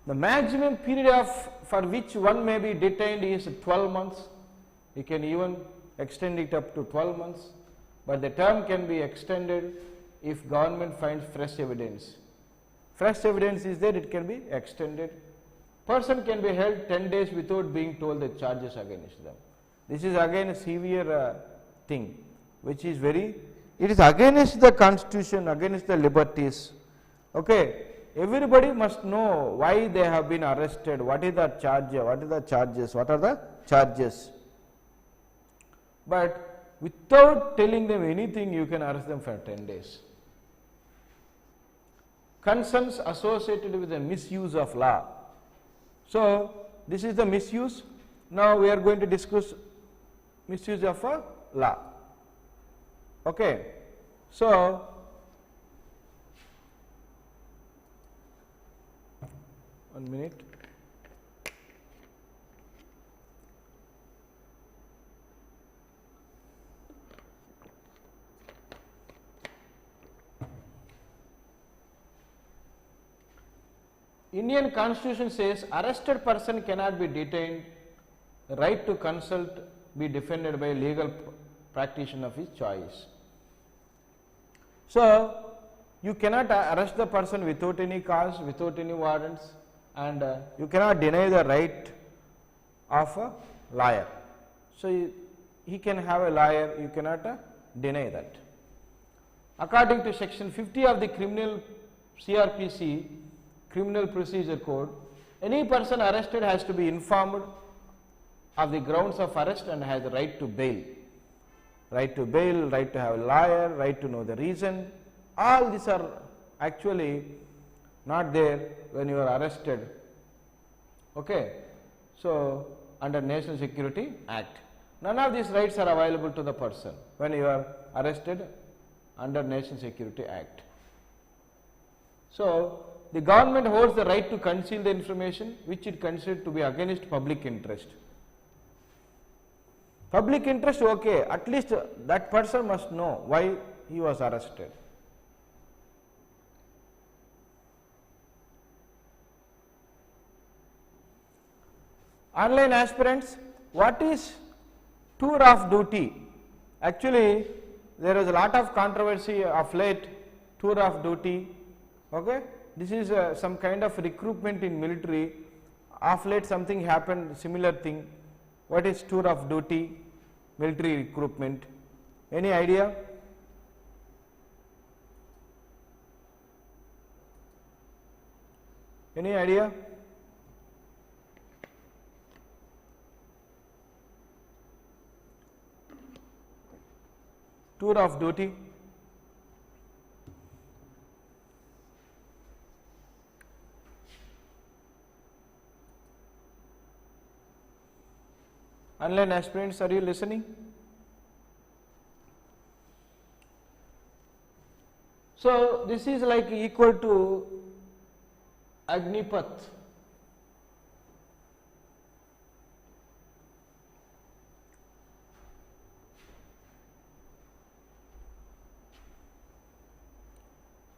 The maximum period for which one may be detained is 12 months. You can even extend it up to 12 months, but the term can be extended if government finds fresh evidence. fresh evidence is there, it can be extended. Person can be held 10 days without being told the charges against them. This is again a severe thing, which is very, it is against the constitution, against the liberties. Okay. Everybody must know why they have been arrested, what is the charge, what are the charges. But without telling them anything, you can arrest them for 10 days. Concerns associated with the misuse of law. So, this is the misuse. Now, we are going to discuss misuse of a law. Okay. So, one minute. Indian Constitution says arrested person cannot be detained, right to consult be defended by a legal practitioner of his choice. So, you cannot arrest the person without any cause, without any warrants, and you cannot deny the right of a lawyer. So, he can have a lawyer, you cannot deny that. According to section 50 of the criminal CRPC, Criminal Procedure Code, any person arrested has to be informed of the grounds of arrest and has the right to bail. Right to bail, right to have a lawyer, right to know the reason. All these are actually not there when you are arrested. Okay. So, under National Security Act. None of these rights are available to the person when you are arrested under National Security Act. So, the government holds the right to conceal the information which it considers to be against public interest. Public interest, okay, at least that person must know why he was arrested. Online aspirants, what is tour of duty? Actually, there is a lot of controversy of late, tour of duty. Okay? This is some kind of recruitment in military. Of late something happened, similar thing. What is tour of duty? Military recruitment. Any idea? Any idea? Tour of duty. Online aspirants, are you listening? So, this is like equal to Agnipath.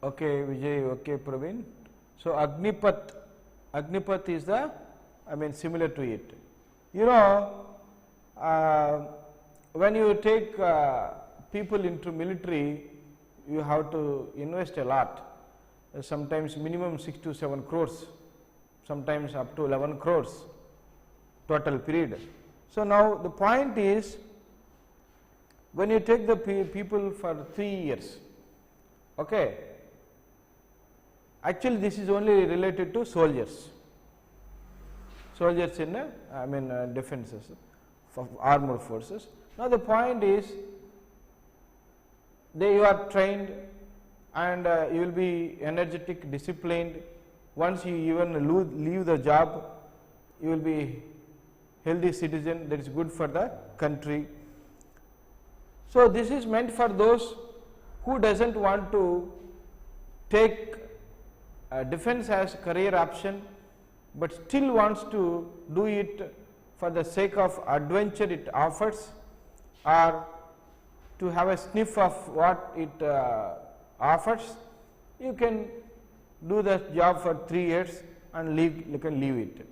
Okay, Vijay, okay, Praveen. So, Agnipath is the, similar to it. You know, when you take people into military, you have to invest a lot, sometimes minimum 6 to 7 crores, sometimes up to 11 crores total period. So, now the point is, when you take the people for 3 years, okay, actually this is only related to soldiers in defenses of armed forces. Now, the point is, you are trained and you will be energetic, disciplined. Once you even leave the job, you will be healthy citizen, that is good for the country. So, this is meant for those who doesn't want to take defense as career option, but still wants to do it for the sake of adventure it offers, or to have a sniff of what it offers. You can do the job for 3 years and you can leave it.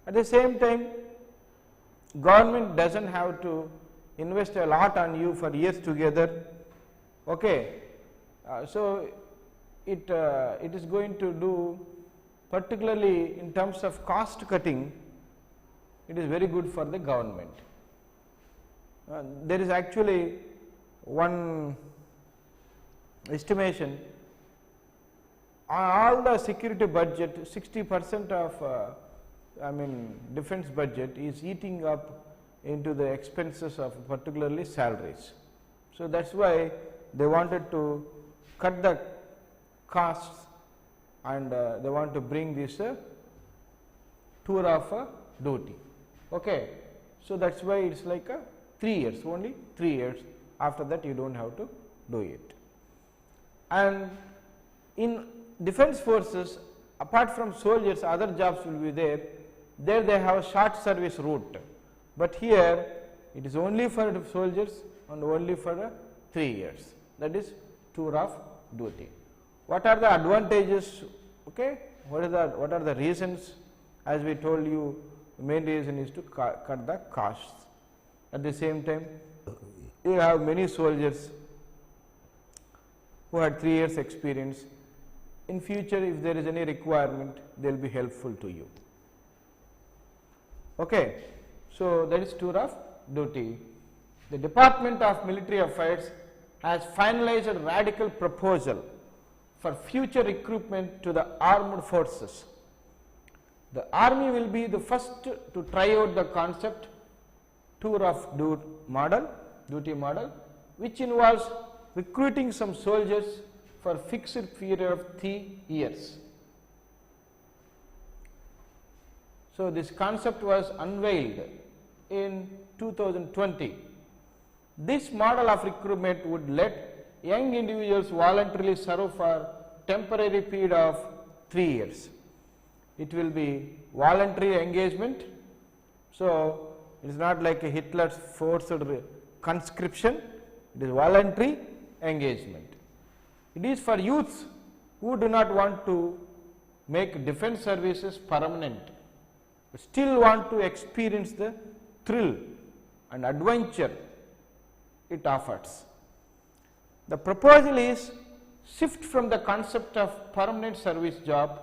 At the same time, government doesn't have to invest a lot on you for years together. Okay. So, it is going to do, particularly in terms of cost cutting, it is very good for the government. There is actually one estimation, all the security budget, 60% of defense budget is eating up into the expenses of particularly salaries. So, that is why they wanted to cut the costs, and they want to bring this tour of duty. Okay. So, that is why it is like 3 years, only 3 years, after that you do not have to do it. And in defense forces, apart from soldiers, other jobs will be there. There they have a short service route, but here it is only for the soldiers and only for 3 years, that is tour of duty. What are the advantages? Okay, what are the reasons? As we told you, the main reason is to cut the costs. At the same time, you have many soldiers who had 3 years experience. In future, if there is any requirement, they will be helpful to you. Okay. So, that is tour of duty. The Department of Military Affairs has finalized a radical proposal for future recruitment to the armed forces. The army will be the first to try out the concept tour of duty model, which involves recruiting some soldiers for fixed period of 3 years. So, this concept was unveiled in 2020. This model of recruitment would let young individuals voluntarily serve for temporary period of 3 years. It will be voluntary engagement. So, it is not like a Hitler's forced conscription, it is voluntary engagement. It is for youths who do not want to make defense services permanent, but still want to experience the thrill and adventure it offers. The proposal is shift from the concept of permanent service job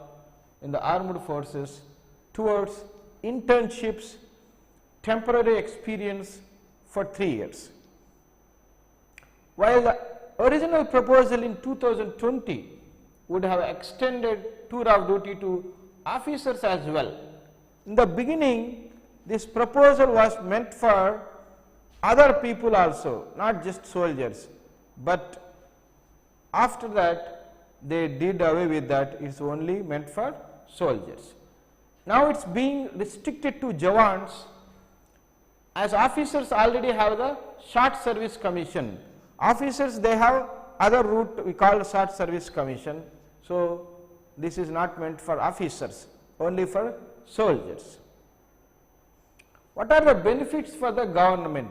in the armed forces towards internships, temporary experience for 3 years. While the original proposal in 2020 would have extended tour of duty to officers as well. In the beginning, this proposal was meant for other people also, not just soldiers, but after that they did away with that, it is only meant for soldiers. Now it is being restricted to Jawans, as officers already have the short service commission. Officers, they have other route we call short service commission. So, this is not meant for officers, only for soldiers. What are the benefits for the government?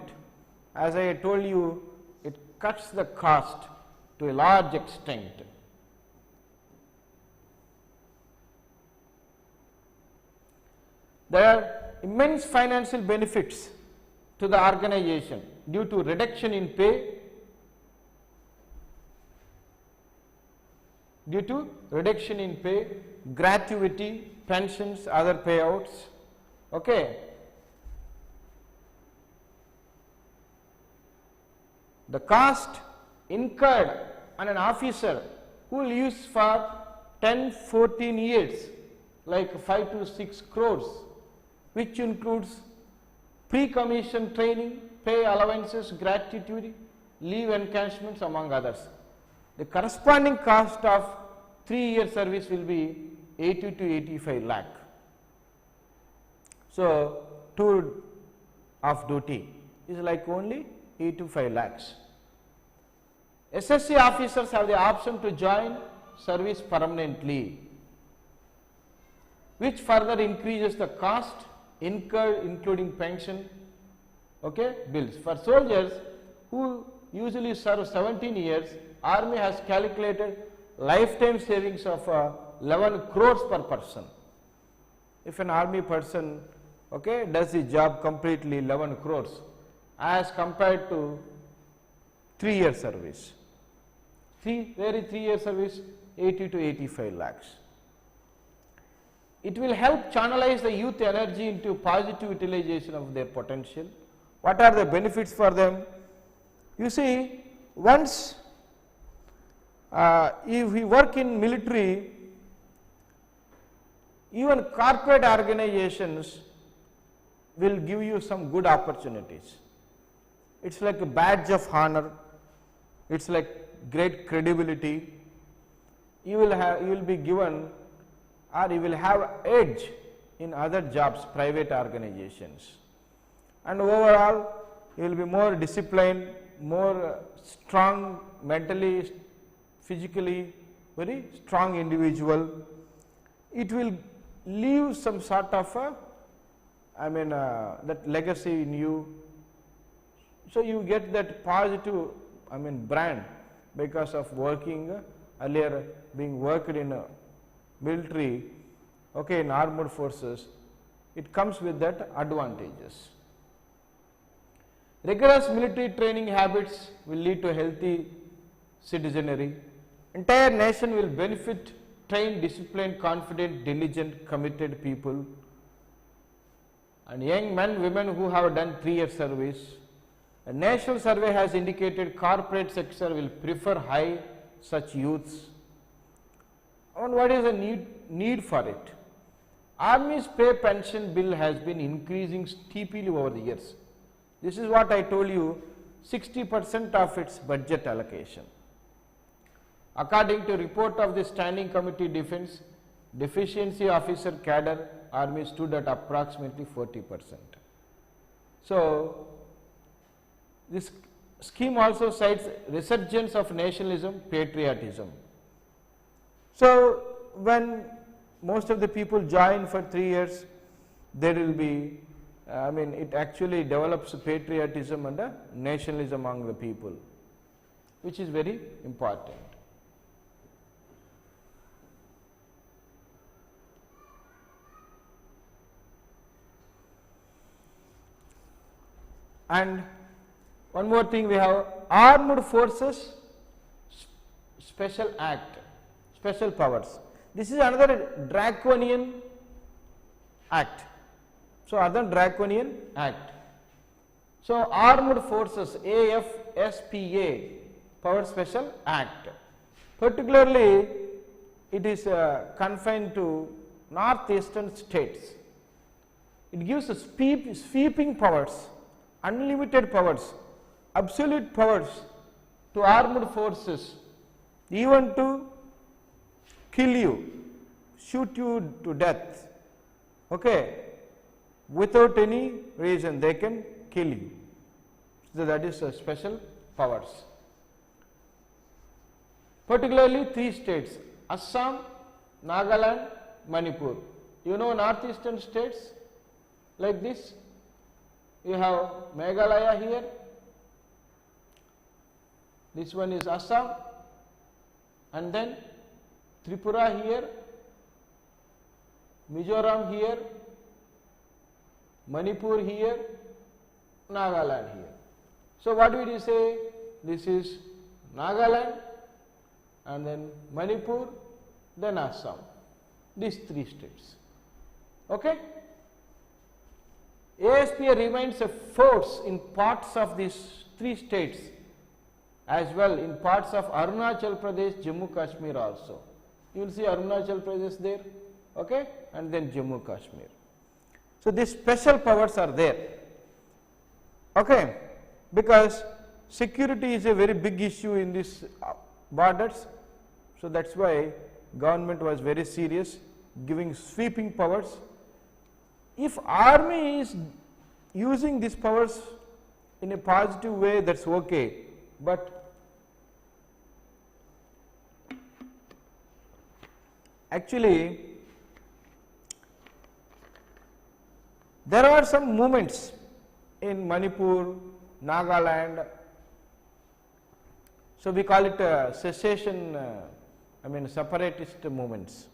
As I told you, it cuts the cost to a large extent. There are immense financial benefits to the organization due to reduction in pay, gratuity, pensions, other payouts. Okay. The cost incurred on an officer who will use for 10-14 years, like 5 to 6 crores, which includes pre-commission training, pay allowances, gratuity, leave encashments, among others. The corresponding cost of 3-year service will be 80 to 85 lakh. So, tour of duty is like only 8 to 5 lakhs. SSC officers have the option to join service permanently, which further increases the cost incurred, including pension, okay, bills. For soldiers who usually serve 17 years, Army has calculated lifetime savings of 11 crores per person. If an army person, okay, does the job completely, 11 crores as compared to 3-year service. 3-year service 80 to 85 lakhs. It will help channelize the youth energy into positive utilization of their potential. What are the benefits for them? You see, once if we work in military, even corporate organizations will give you some good opportunities. It's like a badge of honor, it's like great credibility. You will be given, or you will have edge in other jobs, private organizations, and overall you will be more disciplined, more strong mentally, physically, very strong individual. It will leave some sort of that legacy in you. So you get that positive brand because of working earlier, being worked in a military, okay, in armed forces. It comes with that advantages. Rigorous military training habits will lead to healthy citizenry. Entire nation will benefit trained, disciplined, confident, diligent, committed people, and young men, women who have done 3-year service. A national survey has indicated corporate sector will prefer high such youths. And what is the need for it? Army's pay pension bill has been increasing steeply over the years. This is what I told you, 60% of its budget allocation. According to report of the Standing Committee Defense, deficiency officer cadre army stood at approximately 40%. So, this scheme also cites resurgence of nationalism, patriotism. So, when most of the people join for 3 years, there will be, it actually develops patriotism and nationalism among the people, which is very important. And one more thing, we have Armed Forces Special Act, special powers. This is another draconian act. So, other draconian act. So, Armed Forces APPSC Power Special Act. Particularly, it is confined to northeastern states. It gives sweeping powers, unlimited powers, absolute powers to armed forces, even to kill you, shoot you to death, okay, without any reason they can kill you. So, that is special powers. Particularly 3 states, Assam, Nagaland, Manipur. You know northeastern states like this. You have Meghalaya here, this one is Assam, and then Tripura here, Mizoram here, Manipur here, Nagaland here. So, what will you say? This is Nagaland, and then Manipur, then Assam, these 3 states. Okay? ASPA remains a force in parts of these 3 states, as well in parts of Arunachal Pradesh, Jammu Kashmir also. You will see Arunachal Pradesh there, okay, and then Jammu Kashmir. So, these special powers are there, okay, because security is a very big issue in these borders. So, that is why government was very serious, giving sweeping powers. If army is using these powers in a positive way, that is okay, but actually there are some movements in Manipur, Nagaland. So, we call it secession, separatist movements.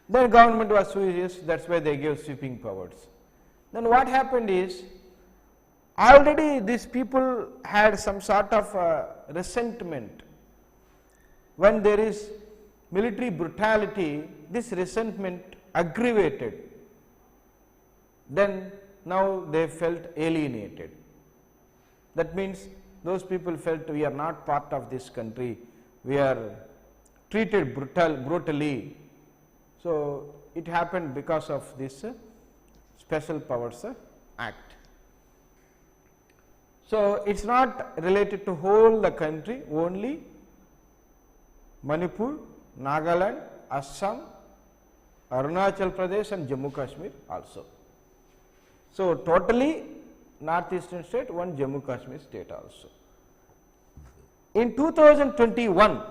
Then government was serious, that is why they gave sweeping powers. Then what happened is, already these people had some sort of resentment when there is military brutality, this resentment aggravated. Then now they felt alienated. That means those people felt we are not part of this country, we are treated brutally. So it happened because of this Special Powers Act. So it is not related to whole the country, only Manipur, Nagaland, Assam, Arunachal Pradesh and Jammu Kashmir also. So totally northeastern state, one Jammu Kashmir state also. In 2021,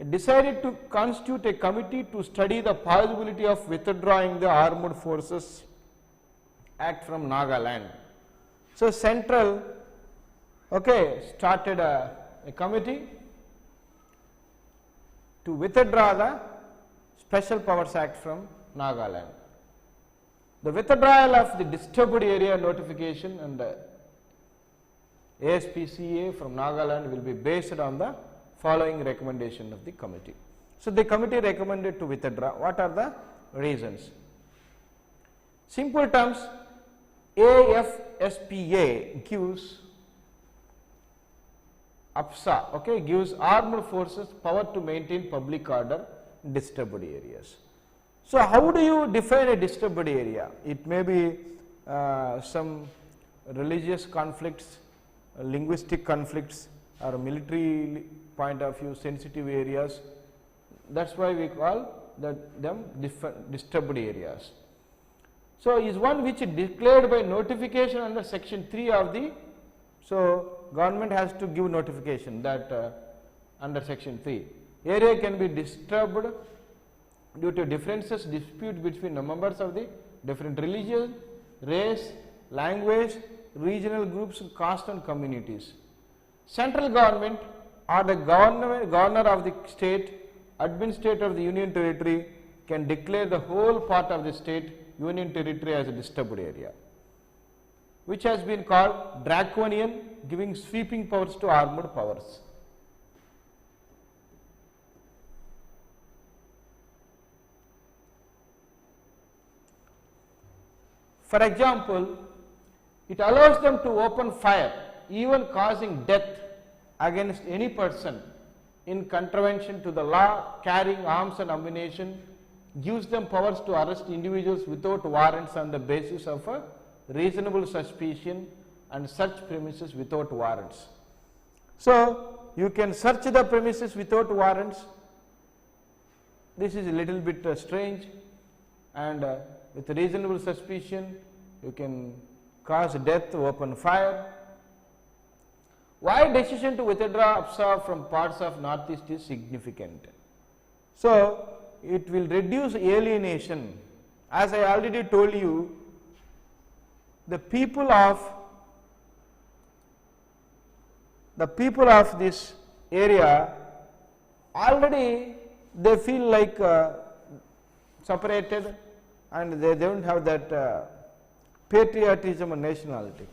it decided to constitute a committee to study the possibility of withdrawing the Armed Forces Act from Nagaland. So central started a committee to withdraw the Special Powers Act from Nagaland. The withdrawal of the disturbed area notification and the ASPCA from Nagaland will be based on the following recommendation of the committee. So the committee recommended to withdraw. What are the reasons? Simple terms, APPSC gives APPSA, gives armed forces power to maintain public order in disturbed areas. So how do you define a disturbed area? It may be some religious conflicts, linguistic conflicts, or military point of view sensitive areas. That is why we call them disturbed areas. So is one which is declared by notification under section 3 of the, so government has to give notification that under section 3. Area can be disturbed due to differences, dispute between the members of the different religion, race, language, regional groups, caste and communities. Central government or the governor of the state, administrator of the union territory can declare the whole part of the state union territory as a disturbed area, which has been called draconian, giving sweeping powers to armed powers. For example, it allows them to open fire, even causing death against any person in contravention to the law, carrying arms and ammunition, gives them powers to arrest individuals without warrants on the basis of a reasonable suspicion and search premises without warrants. So you can search the premises without warrants. This is a little bit strange, and with reasonable suspicion you can cause death, open fire. Why decision to withdraw APPSA from parts of northeast is significant? So it will reduce alienation. As I already told you, the people of this area already they feel like separated, and they don't have that patriotism and nationality.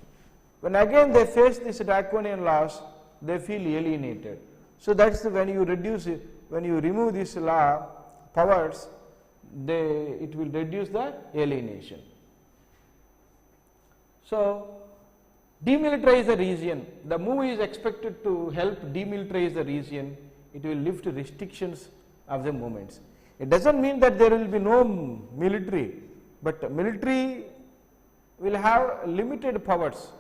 When again they face this draconian laws, they feel alienated. So that's when you reduce it, when you remove this law powers, it will reduce the alienation. So demilitarize the region. The move is expected to help demilitarize the region. It will lift restrictions of the movements. It doesn't mean that there will be no military, but military will have limited powers,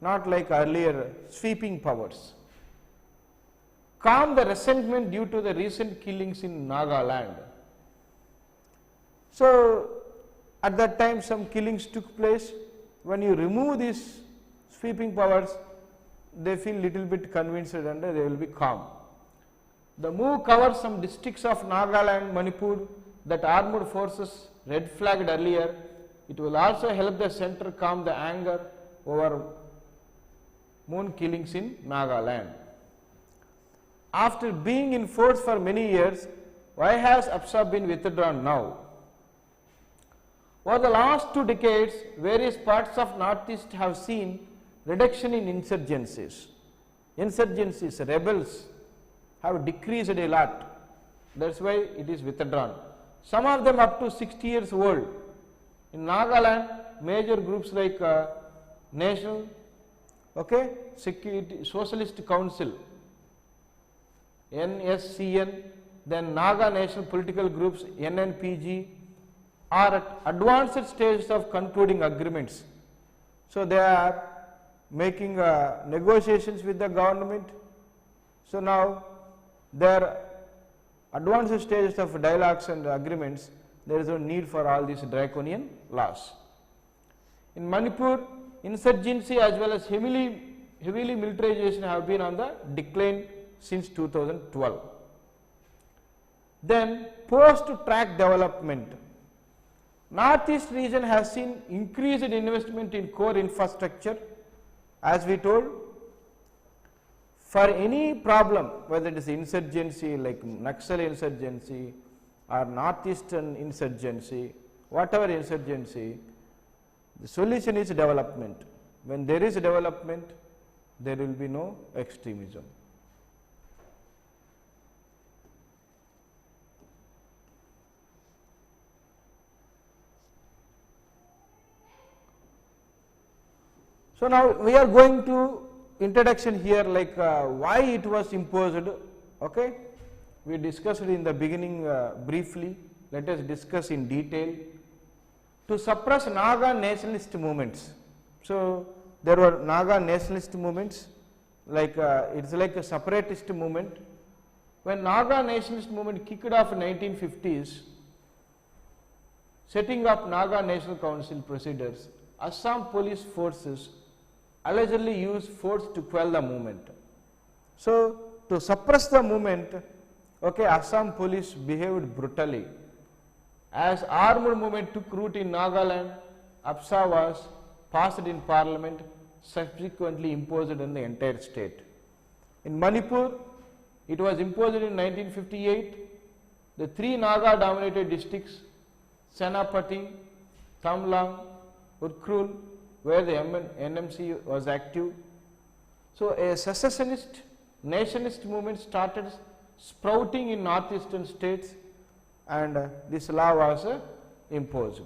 not like earlier sweeping powers. Calm the resentment due to the recent killings in Nagaland. So at that time some killings took place. When you remove these sweeping powers, they feel little bit convinced and they will be calm. The move covers some districts of Nagaland, Manipur that armed forces red flagged earlier. It will also help the center calm the anger over moon killings in Nagaland. After being in force for many years, why has APPSA been withdrawn now? Over the last 2 decades, various parts of Northeast have seen reduction in insurgencies. Rebels have decreased a lot. That's why it is withdrawn. Some of them up to 60 years old. In Nagaland, major groups like National Security Socialist Council, NSCN, then Naga National Political Groups, NNPG, are at advanced stages of concluding agreements. So they are making negotiations with the government. So now they are advanced stages of dialogues and agreements. There is no need for all these draconian laws. In Manipur, insurgency as well as heavily militarization have been on the decline since 2012. Then post-track development. Northeast region has seen increased investment in core infrastructure, as we told. For any problem, whether it is insurgency like Naxal insurgency or northeastern insurgency, whatever insurgency, the solution is development. When there is development, there will be no extremism. So now we are going to introduction here, like why it was imposed. Okay, we discussed it in the beginning briefly. Let us discuss in detail. To suppress Naga nationalist movements. So there were Naga nationalist movements, like it's like a separatist movement. When Naga nationalist movement kicked off in 1950s, setting up Naga National Council procedures, Assam police forces allegedly used force to quell the movement. So to suppress the movement, Assam police behaved brutally. As armed movement took root in Nagaland, APPSC was passed in parliament, subsequently imposed in the entire state. In Manipur, it was imposed in 1958. The three Naga dominated districts, Senapati, Tamlang, Urkrul, where the NMC was active. So a secessionist, nationalist movement started sprouting in northeastern states, and this law was imposed.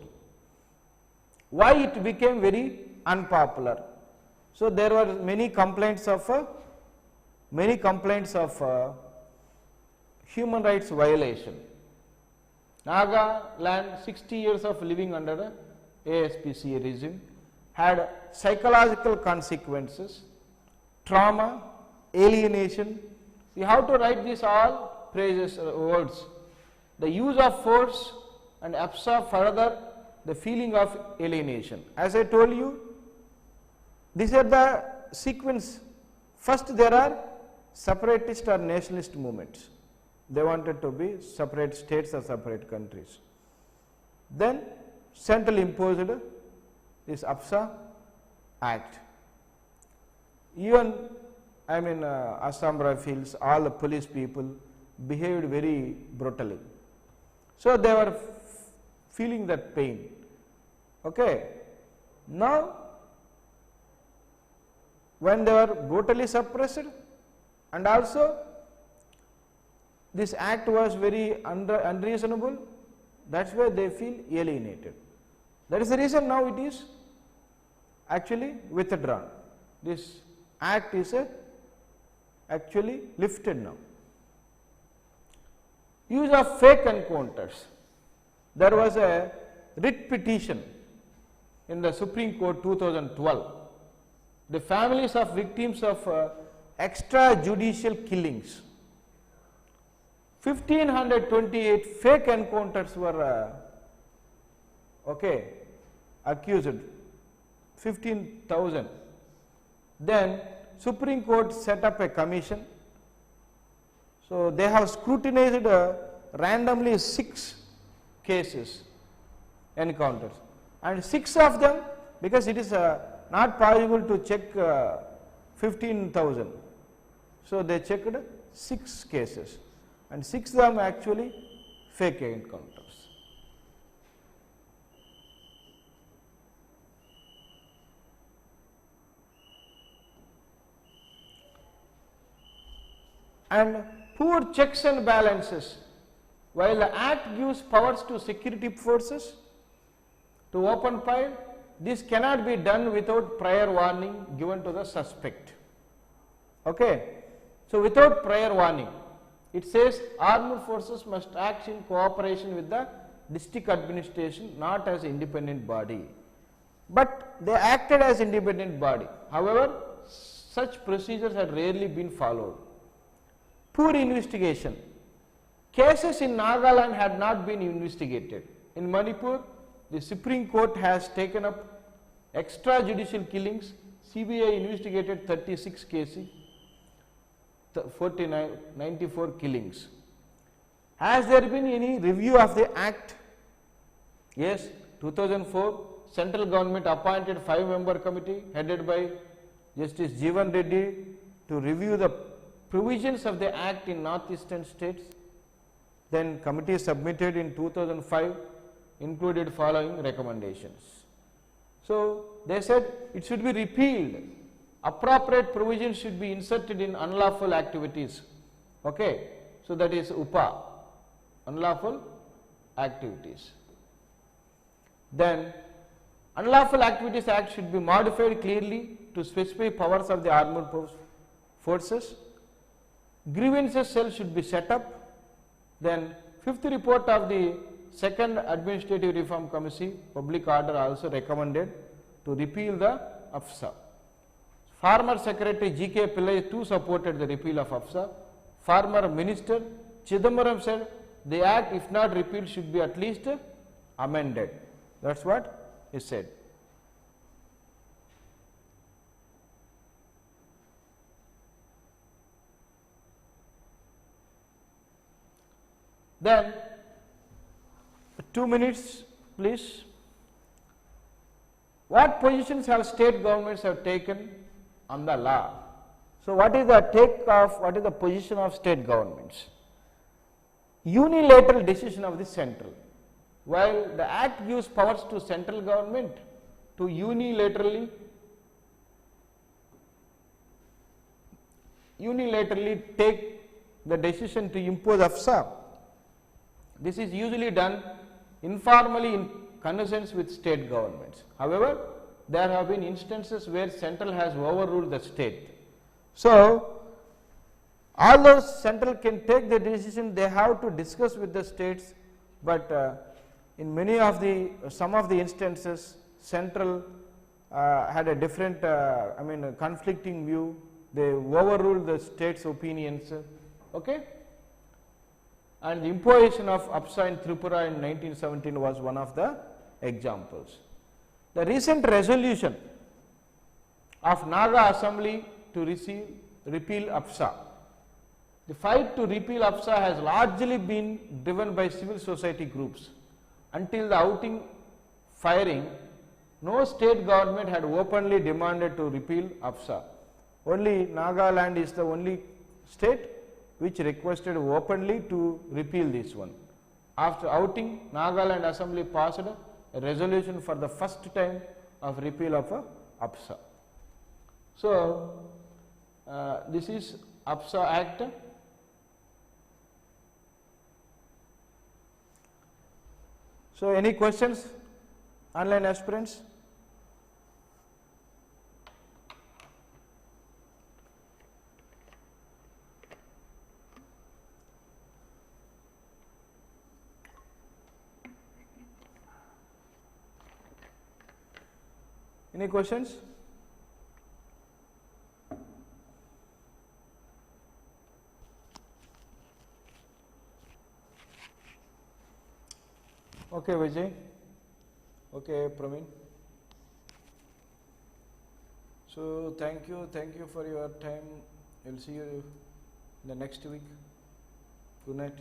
Why it became very unpopular? So there were many complaints of human rights violation. Nagaland, 60 years of living under the APPSC regime, had psychological consequences, trauma, alienation. You have to write these all phrases, words. The use of force and APPSC further the feeling of alienation. As I told you, these are the sequence. First there are separatist or nationalist movements. They wanted to be separate states or separate countries. Then central imposed this APPSC Act. Even Assam Rifles, all the police people behaved very brutally. So they were feeling that pain. Okay. Now, when they were brutally suppressed, and also this act was very unreasonable, that's why they feel alienated. That is the reason now it is actually withdrawn. This act is actually lifted now. Use of fake encounters. There was a writ petition in the Supreme Court 2012. The families of victims of extrajudicial killings, 1528 fake encounters were accused, 15,000. Then Supreme Court set up a commission. So they have scrutinized randomly 6 cases, encounters, and 6 of them, because it is not possible to check 15,000. So they checked 6 cases, and 6 of them actually fake encounters. And poor checks and balances. While the Act gives powers to security forces to open fire, this cannot be done without prior warning given to the suspect. Okay. So, without prior warning, it says armed forces must act in cooperation with the district administration, not as independent body. But they acted as independent body. However, such procedures had rarely been followed. Poor investigation. Cases in Nagaland had not been investigated. In Manipur, the Supreme Court has taken up extrajudicial killings. CBI investigated 36 cases, 94 killings. Has there been any review of the Act? Yes, 2004, central government appointed 5-member committee headed by Justice Jeevan Reddy to review the provisions of the Act in northeastern states. Then committee submitted in 2005 included following recommendations. So, they said it should be repealed. Appropriate provisions should be inserted in unlawful activities. Okay. So, that is UPA, unlawful activities. Then Unlawful Activities Act should be modified clearly to specify powers of the armed forces. Grievances cell should be set up. Then fifth report of the second Administrative Reform Committee, Public Order, also recommended to repeal the APPSC. Former Secretary G.K. Pillai too supported the repeal of APPSC. Former Minister Chidambaram said the Act, if not repealed, should be at least amended. That is what he said. Then 2 minutes please. What positions have state governments have taken on the law? So, what is the position of state governments? Unilateral decision of the central. While the Act gives powers to central government to unilaterally take the decision to impose APPSC, this is usually done informally in connivance with state governments. However, there have been instances where central has overruled the state. So, although central can take the decision, they have to discuss with the states, but in some of the instances, central had a different, conflicting view. They overruled the state's opinions. Okay? And the imposition of APPSC in Tripura in 1917 was one of the examples. The recent resolution of Naga Assembly to repeal APPSC. The fight to repeal APPSC has largely been driven by civil society groups. Until the outing firing, no state government had openly demanded to repeal APPSC. Only Nagaland is the only state which requested openly to repeal this one. After outing, Nagaland Assembly passed a resolution for the first time of repeal of APPSC. So, this is APPSC Act. So, any questions, online aspirants? Any questions? Okay, Vijay. Okay, Praveen. So, thank you for your time. We'll see you the next week. Good night.